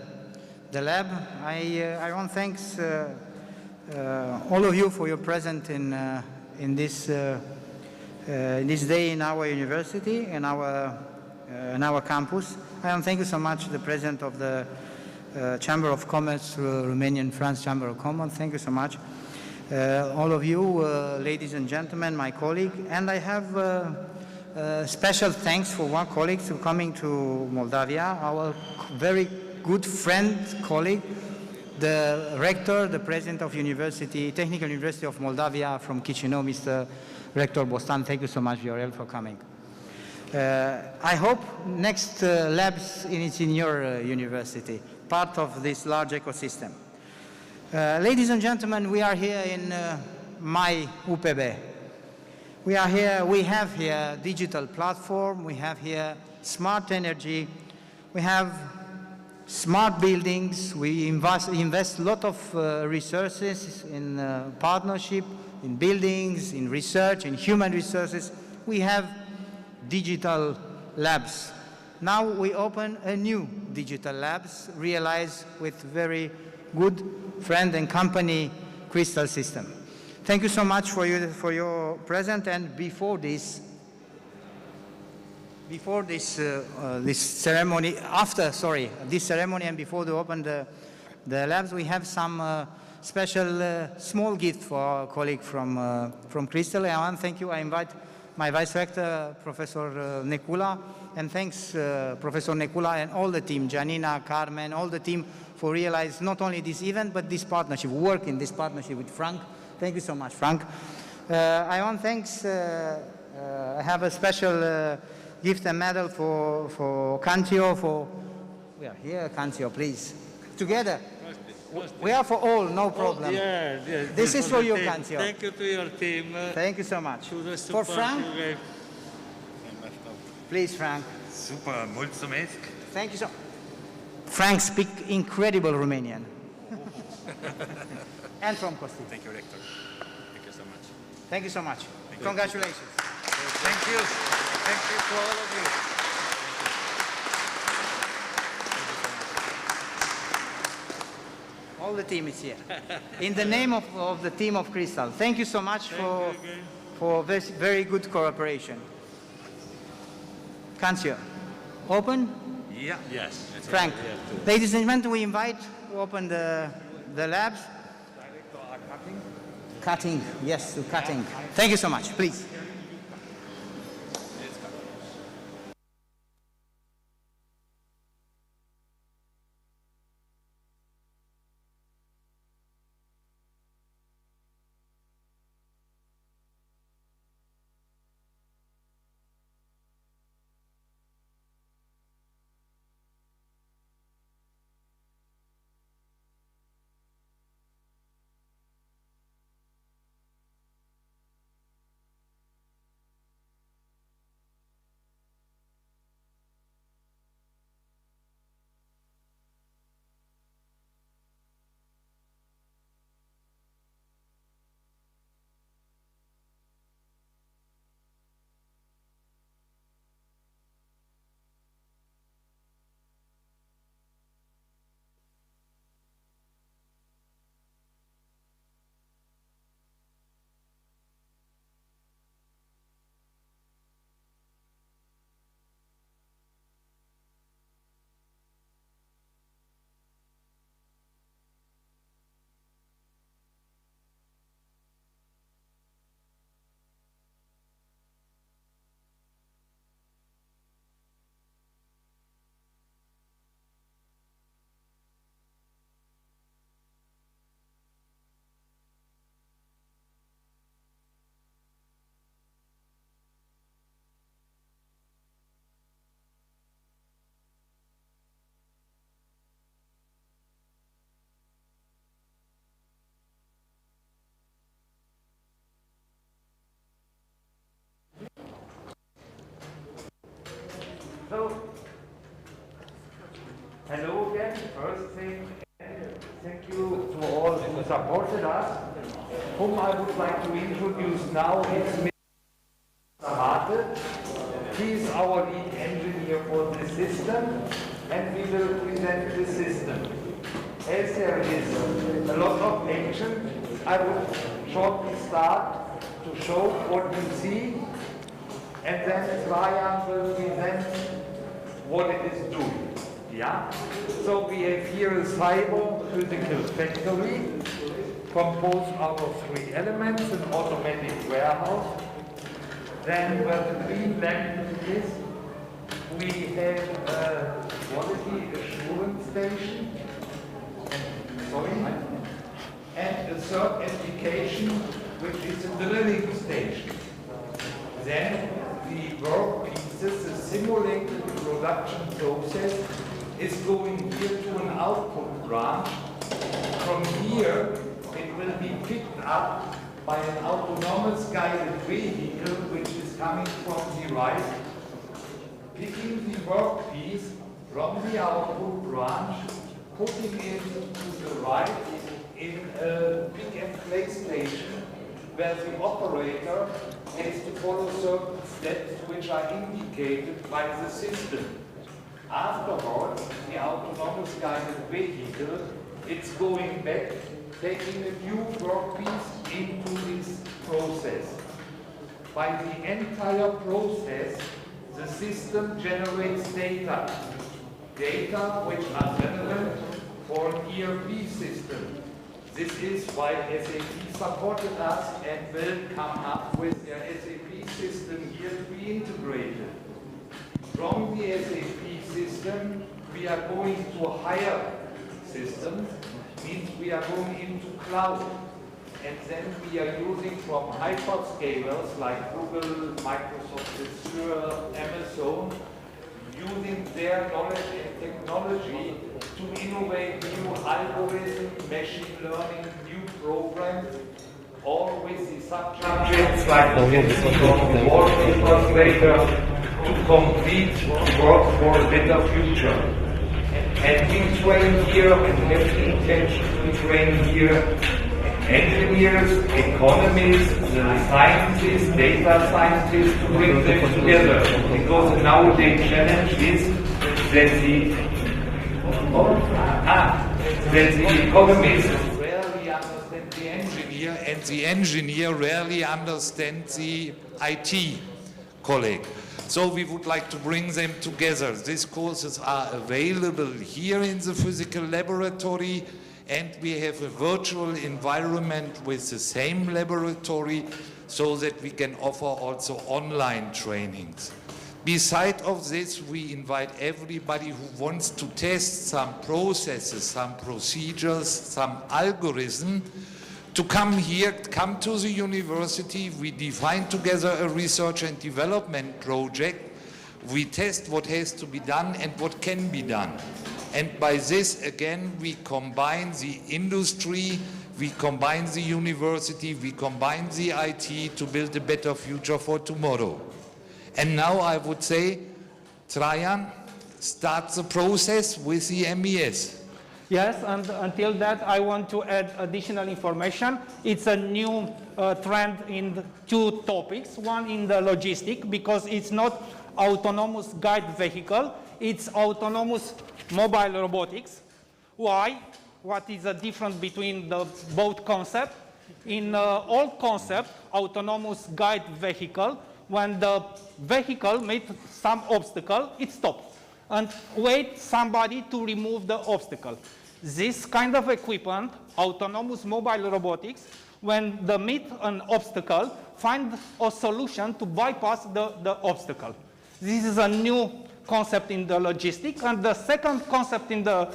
lab, I want to thank all of you for your presence in this day in our university, in our campus. I want to thank you so much, the president of the Chamber of Commerce, Romanian-France Chamber of Commerce. Thank you so much. All of you, ladies and gentlemen, my colleague, and I have special thanks for one colleague for coming to Moldavia, our very good friend, colleague, the rector, the president of Technical University of Moldavia from Chișinău, Mr. Rector Bostan. Thank you so much, Viorel, for coming. I hope next labs is in your university, part of this large ecosystem. Ladies and gentlemen, we are here in my UPB. We have here digital platform, we have here smart energy, we have smart buildings, we invest a lot of resources in partnership, in buildings, in research, in human resources. We have digital labs. Now we open a new digital labs, realized with very good friend and company, Crystal System. Thank you so much for your presence. And before this ceremony, this ceremony, and before we open the labs, we have some special small gift for our colleague from Crystal. I want to thank you. I invite my vice rector, Professor Necula, and thanks Professor Necula and all the team, Janina, Carmen, all the team, for realize not only this event, but this partnership, work in this partnership with Frank. Thank you so much, Frank. I want to thanks, I have a special gift and medal for Cancio, we are here, Cancio, please. Together. We are for all, no problem. Yeah. This is for you, Cancio. Thank you to your team. Thank you so much. For Frank, please, Frank. Super, mulțumesc. Thank you so much. Frank speaks incredible Romanian. And from Costin. Thank you, Rector. Thank you so much. Thank you so much. Congratulations. Thank you. Thank you to all of you. All the team is here. In the name of the team of Crystal, thank you so much for this very good cooperation. Cancio, open? Yeah. Yes. Frank, ladies and gentlemen, we invite to open the labs. Cutting, yes, to cutting. Thank you so much, please. Hello again. First thing, thank you to all who supported us. Whom I would like to introduce now is Mr. Mate. He is our lead engineer for the system, and we will present the system. As there is a lot of action, I will shortly start to show what you see, and then Ryan will present what it is doing. Yeah? So we have here a cyber-physical factory composed out of 3 elements: an automatic warehouse. Then where the green lamp is, we have a quality assurance station, and a third application, which is a drilling station. Then the workpieces, the simulated production process, is going here to an output branch. From here, it will be picked up by an autonomous guided vehicle, which is coming from the right, picking the workpiece from the output branch, putting it to the right in a pick and place station, where the operator has to follow certain steps which are indicated by the system. Afterwards, the autonomous guided vehicle, it's going back, taking a new workpiece into this process. By the entire process, the system generates data which are relevant for an ERP system. This is why SAP supported us and will come up with their SAP system here to be integrated. From the SAP system, we are going to higher systems, means we are going into cloud. And then we are using from hyperscalers like Google, Microsoft Azure, Amazon, using their knowledge and technology to innovate new algorithms, machine learning, new programs, all with the subjects like the war translator to complete work for a better future. And we train here and have the intention to train here engineers, economists, scientists, data scientists, to bring them together. Because the nowadays challenge is that the economists rarely understand the engineer, and the engineer rarely understands the IT colleague. So we would like to bring them together. These courses are available here in the physical laboratory, and we have a virtual environment with the same laboratory so that we can offer also online trainings. Beside of this, we invite everybody who wants to test some processes, some procedures, some algorithm, to come here, come to the university. We define together a research and development project. We test what has to be done and what can be done. And by this, again, we combine the industry, we combine the university, we combine the IT to build a better future for tomorrow. And now I would say, Trajan, start the process with the MES. Yes, and until that, I want to add additional information. It's a new trend in 2 topics. One in the logistic, because it's not autonomous guide vehicle, it's autonomous mobile robotics. Why? What is the difference between the both concepts? In old concept, autonomous guide vehicle, when the vehicle meets some obstacle, it stops and wait somebody to remove the obstacle. This kind of equipment, autonomous mobile robotics, when they meet an obstacle, find a solution to bypass the obstacle. This is a new concept in the logistics. And the second concept in the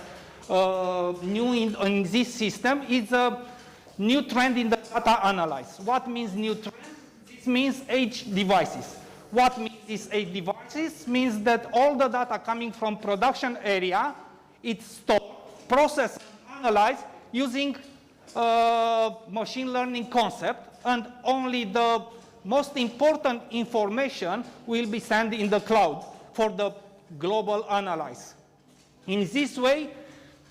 in this system is a new trend in the data analysis. What means new trend? This means edge devices. What means these edge devices? Means that all the data coming from production area, it's stored, processed, and analyzed using machine learning concept, and only the most important information will be sent in the cloud for the global analysis. In this way,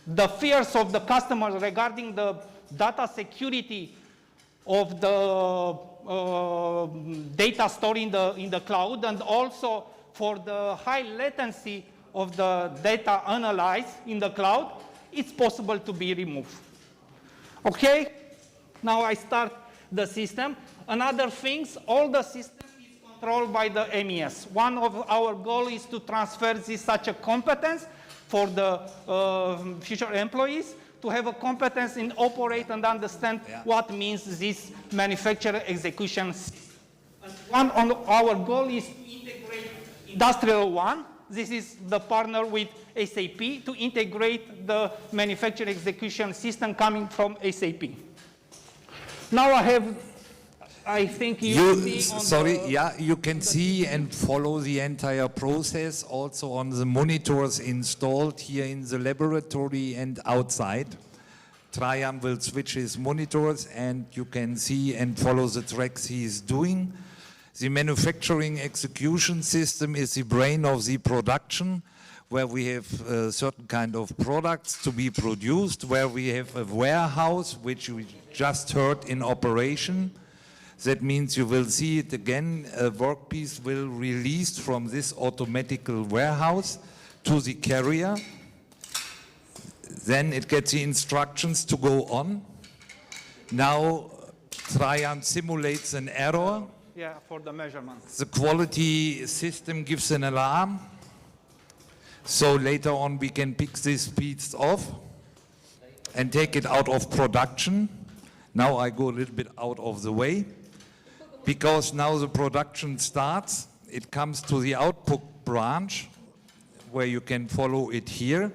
the fears of the customers regarding the data security of the data stored in the cloud, and also for the high latency of the data analyzed in the cloud, it's possible to be removed. Okay, now I start the system. Another things, all the system is controlled by the MES. One of our goals is to transfer this such a competence for the future employees to have a competence in operate and understand what means this manufacturer execution system. And one of our goal is to integrate Industrial One. This is the partner with SAP to integrate the manufacturer execution system coming from SAP. Now I think you can see and follow the entire process also on the monitors installed here in the laboratory and outside. Trajan will switch his monitors and you can see and follow the tracks he is doing. The manufacturing execution system is the brain of the production, where we have certain kind of products to be produced, where we have a warehouse, which we just heard in operation. That means you will see it again, a workpiece will release from this automatical warehouse to the carrier. Then it gets the instructions to go on. Now Trajan simulates an error. Yeah, for the measurement. The quality system gives an alarm. So later on we can pick these speeds off and take it out of production. Now I go a little bit out of the way, because now the production starts. It comes to the output branch where you can follow it here.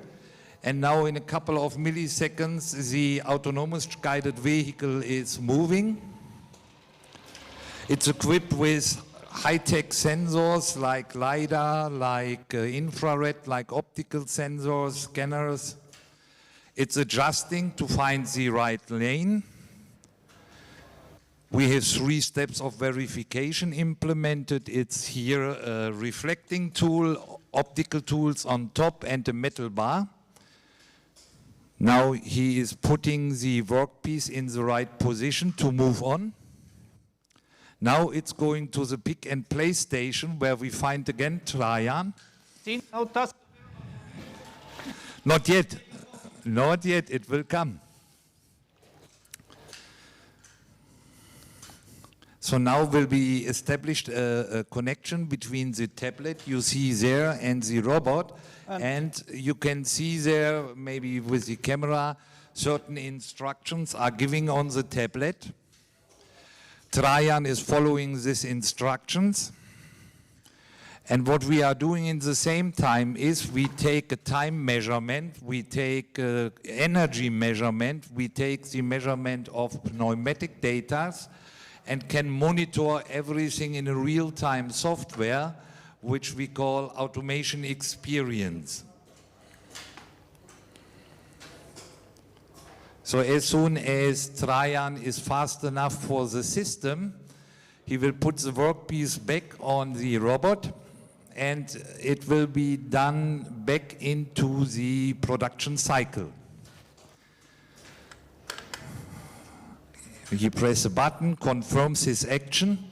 And now in a couple of milliseconds the autonomous guided vehicle is moving. It's equipped with high-tech sensors like LiDAR, like infrared, like optical sensors, scanners. It's adjusting to find the right lane. We have 3 steps of verification implemented. It's here a reflecting tool, optical tools on top, and a metal bar. Now he is putting the workpiece in the right position to move on. Now it's going to the pick and place station where we find again Trajan. Not yet. Not yet, it will come. So now will be established a connection between the tablet you see there and the robot. And you can see there, maybe with the camera, certain instructions are given on the tablet. Trajan is following these instructions. And what we are doing in the same time is we take a time measurement, we take energy measurement, we take the measurement of pneumatic data, and can monitor everything in a real-time software, which we call automation experience. So as soon as Trajan is fast enough for the system, he will put the workpiece back on the robot and it will be done back into the production cycle. He presses a button, confirms his action,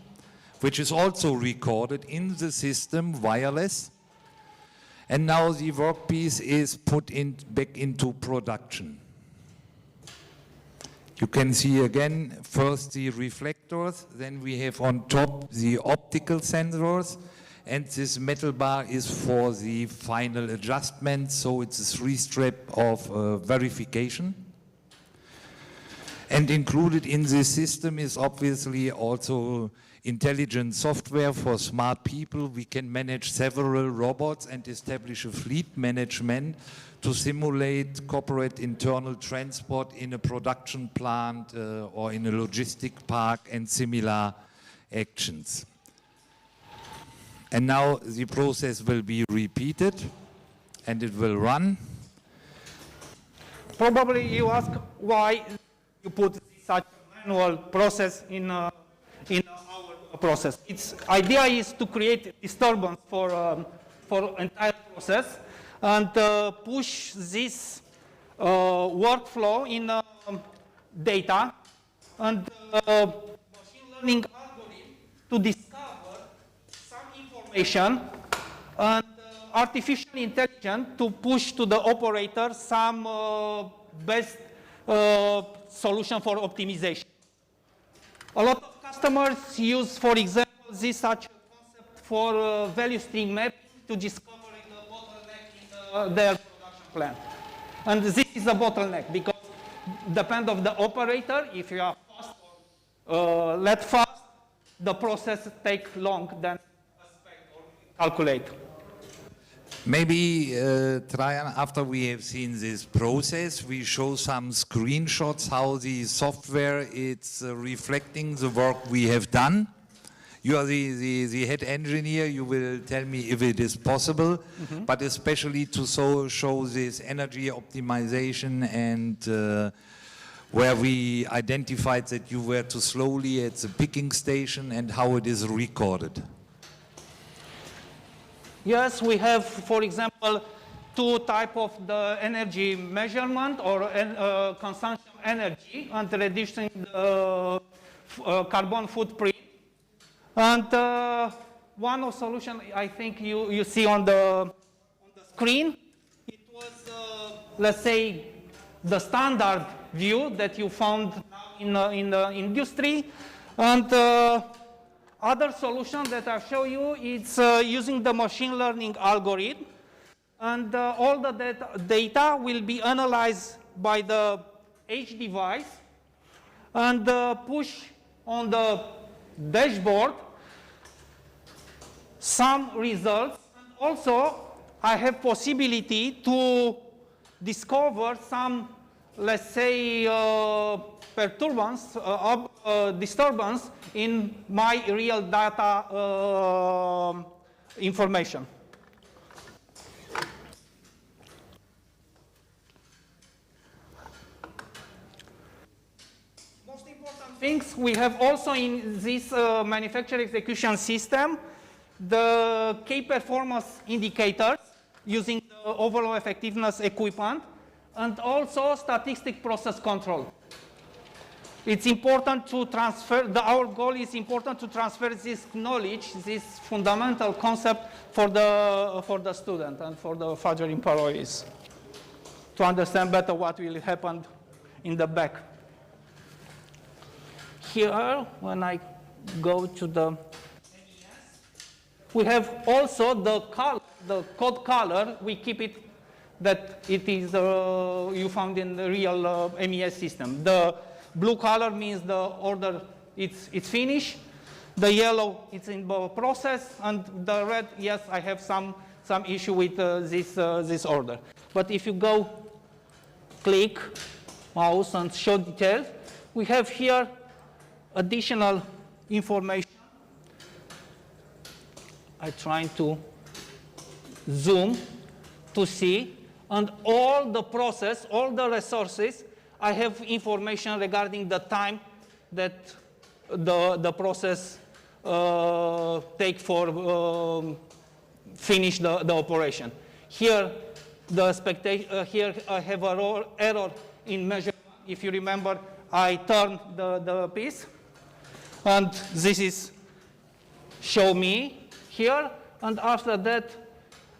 which is also recorded in the system wireless. And now the workpiece is put back into production. You can see again first the reflectors, then we have on top the optical sensors, and this metal bar is for the final adjustment, so it's a 3-step of verification. And included in this system is obviously also intelligent software for smart people. We can manage several robots and establish a fleet management to simulate corporate internal transport in a production plant or in a logistic park and similar actions. And now the process will be repeated and it will run. Probably you ask why you put such a manual process in our process. Its idea is to create disturbance for entire process. and push this workflow in data and machine learning algorithm to discover some information and artificial intelligence to push to the operator some best solution for optimization. A lot of customers use, for example, this such concept for value stream mapping to discover the bottleneck in their production plant. And this is a bottleneck because depend of the operator, if you are fast or let fast, the process take long than expect or calculate. Maybe, Trajan, after we have seen this process, we show some screenshots how the software is reflecting the work we have done. You are the head engineer, you will tell me if it is possible, but especially to show this energy optimization and where we identified that you were too slowly at the picking station and how it is recorded. Yes, we have, for example, two types of the energy measurement or consumption energy and reducing the carbon footprint. And one of solution I think you see on the screen, it was, let's say, the standard view that you found now in the industry. And other solution that I show you is using the machine learning algorithm. And all the data will be analyzed by the edge device and push on the dashboard some results. And also, I have possibility to discover some, let's say, disturbance in my real data information. Most important things we have also in this manufacturing execution system, the key performance indicators using the overall effectiveness equipment, and also statistic process control. It's important to transfer, our goal is important to transfer this knowledge, this fundamental concept for the student and for the further employees to understand better what will happen in the back. Here, when I go to the we have also the color, the code color, we keep it that it is you found in the real MES system. The blue color means the order it's finished. The yellow it's in the process, and the red, yes, I have some issue with this order. But if you go click mouse and show details, we have here additional information. I'm trying to zoom to see, and all the process, all the resources, I have information regarding the time that the process take for finish the operation. Here, here I have an error in measurement. If you remember, I turned the piece, and this is show me here, and after that,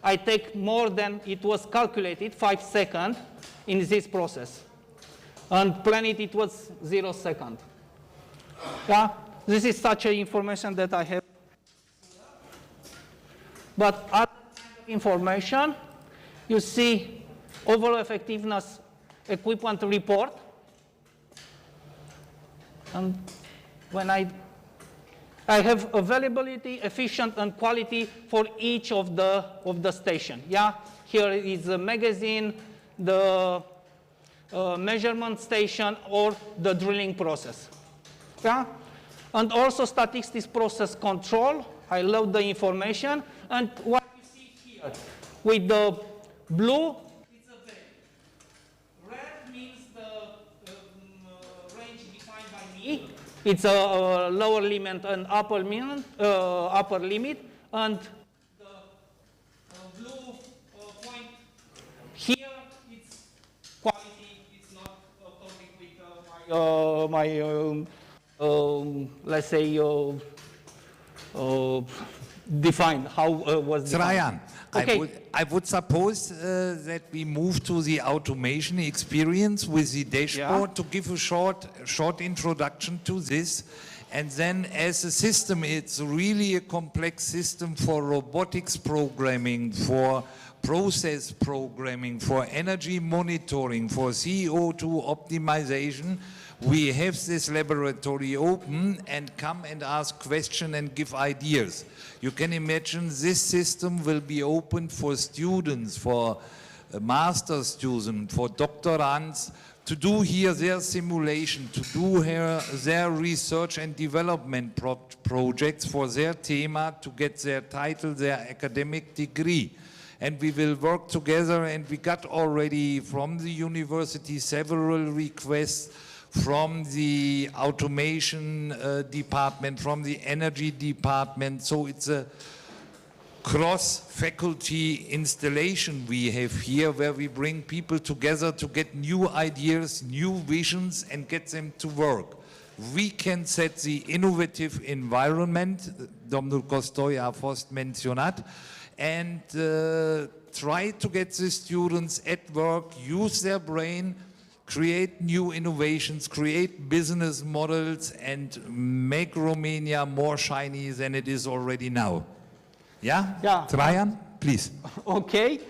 I take more than it was calculated, 5 seconds in this process. And planet, it was 0 seconds. Yeah, this is such an information that I have. But other information, you see overall effectiveness equipment report. And when I have availability, efficient, and quality for each of the station. Yeah, here is the magazine, the measurement station, or the drilling process. Yeah, and also statistics process control. I load the information, and what you see here with the blue, it's a value. Red means the range defined by me. It's a lower limit and upper limit, and the blue point let's say, defined, how was defined. Trajan, Okay. I would suppose that we move to the automation experience with the dashboard to give a short introduction to this. And then as a system, it's really a complex system for robotics programming, for process programming, for energy monitoring, for CO2 optimization. We have this laboratory open and come and ask questions and give ideas. You can imagine this system will be open for students, for master students, for doctorants, to do here their simulation, to do here their research and development projects for their thema, to get their title, their academic degree. And we will work together, and we got already from the university several requests from the automation department, from the energy department. So it's a cross-faculty installation we have here, where we bring people together to get new ideas, new visions, and get them to work. We can set the innovative environment, domnul Costoi a fost menționat, and try to get the students at work, use their brain, create new innovations, create business models, and make Romania more shiny than it is already now. Yeah? Yeah. Trajan, please. Okay.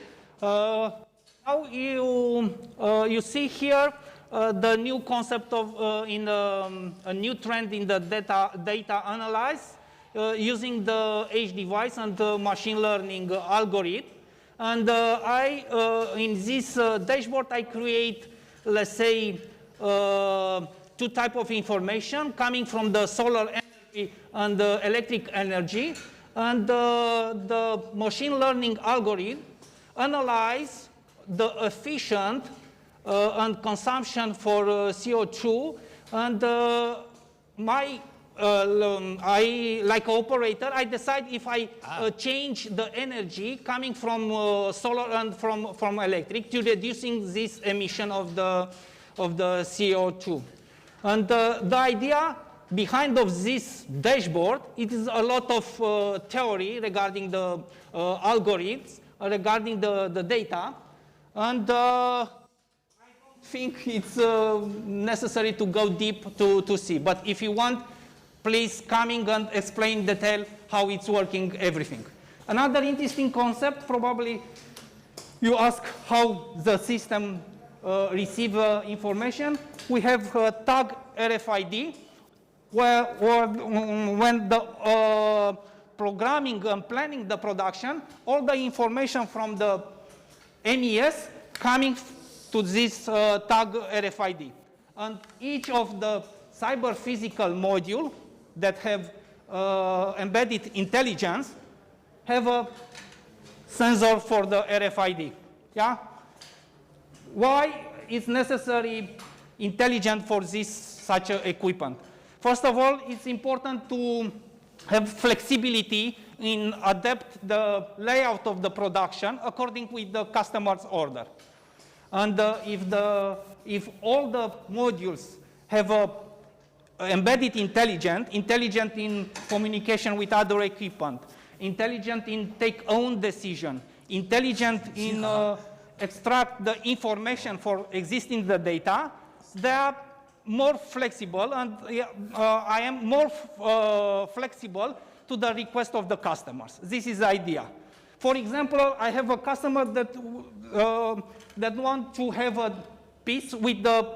Now you see here the new concept of a new trend in the data analysis using the edge device and the machine learning algorithm. And in this dashboard, I create, let's say, two types of information coming from the solar energy and the electric energy. And the machine learning algorithm analyze the efficient and consumption for CO2. And I, like an operator, I decide if I change the energy coming from solar and from electric to reducing this emission of the CO2. And the idea behind of this dashboard, it is a lot of theory regarding the algorithms, regarding the data, and I don't think it's necessary to go deep to see. But if you want, please coming and explain detail how it's working, everything. Another interesting concept, probably you ask how the system receive information. We have tag RFID, where when the programming and planning the production, all the information from the MES coming to this tag RFID. And each of the cyber physical module that have embedded intelligence have a sensor for the RFID. Yeah? Why is necessary intelligent for this such a equipment? First of all, it's important to have flexibility in adapt the layout of the production according with the customer's order. And if all the modules have a embedded intelligent in communication with other equipment, intelligent in take own decision, intelligent in extract the information for existing the data, they are more flexible, and I am more flexible to the request of the customers. This is the idea. For example, I have a customer that want to have a piece with the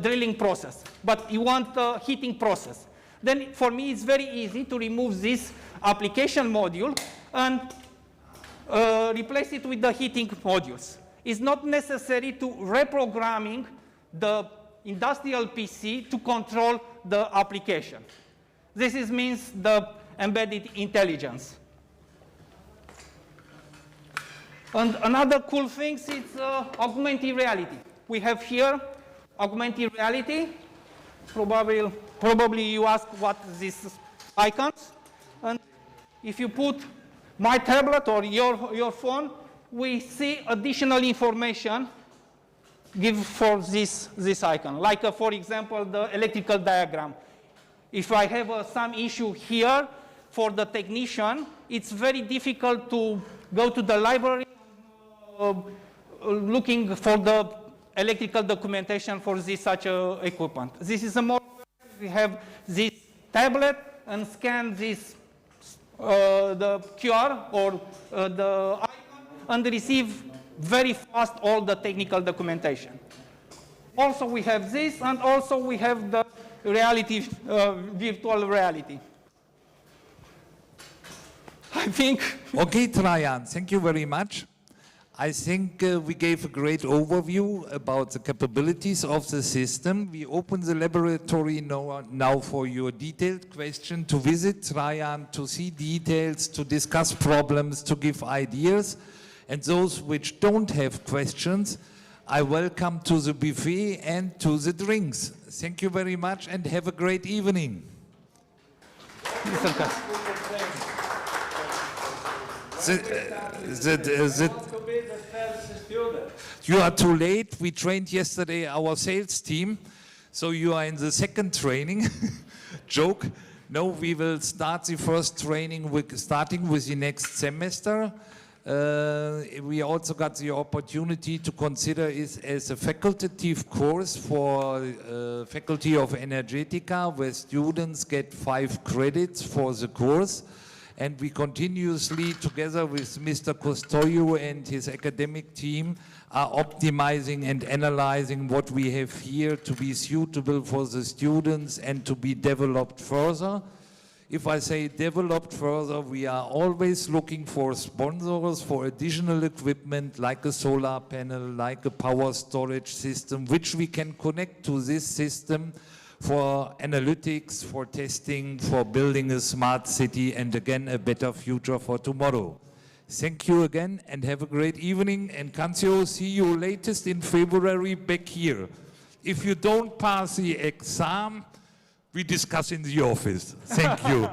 drilling process, but you want a heating process. Then for me, it's very easy to remove this application module and replace it with the heating modules. It's not necessary to reprogramming the industrial PC to control the application. This means the embedded intelligence. And another cool thing is augmented reality. We have here augmented reality. Probably you ask what these icons. And if you put my tablet or your phone, we see additional information give for this icon. Like, for example, the electrical diagram. If I have some issue here for the technician, it's very difficult to go to the library looking for the electrical documentation for this such equipment. This is a more, we have this tablet and scan this, the QR or the icon and receive very fast all the technical documentation. Also we have this, and also we have the reality, virtual reality. I think. Okay, Trajan, thank you very much. I think we gave a great overview about the capabilities of the system. We open the laboratory now for your detailed question, to visit Trajan, to see details, to discuss problems, to give ideas. And those which don't have questions, I welcome to the buffet and to the drinks. Thank you very much and have a great evening. You are too late. We trained yesterday our sales team, so you are in the second training. Joke. No, we will start the first training starting with the next semester. We also got the opportunity to consider it as a facultative course for Faculty of Energetica, where students get 5 credits for the course. And we continuously, together with Mr. Costoyu and his academic team, are optimizing and analyzing what we have here to be suitable for the students and to be developed further. If I say developed further, we are always looking for sponsors for additional equipment like a solar panel, like a power storage system, which we can connect to this system for analytics, for testing, for building a smart city, and again, a better future for tomorrow. Thank you again and have a great evening. And Cancio, see you latest in February back here. If you don't pass the exam, we discuss in the office. Thank you.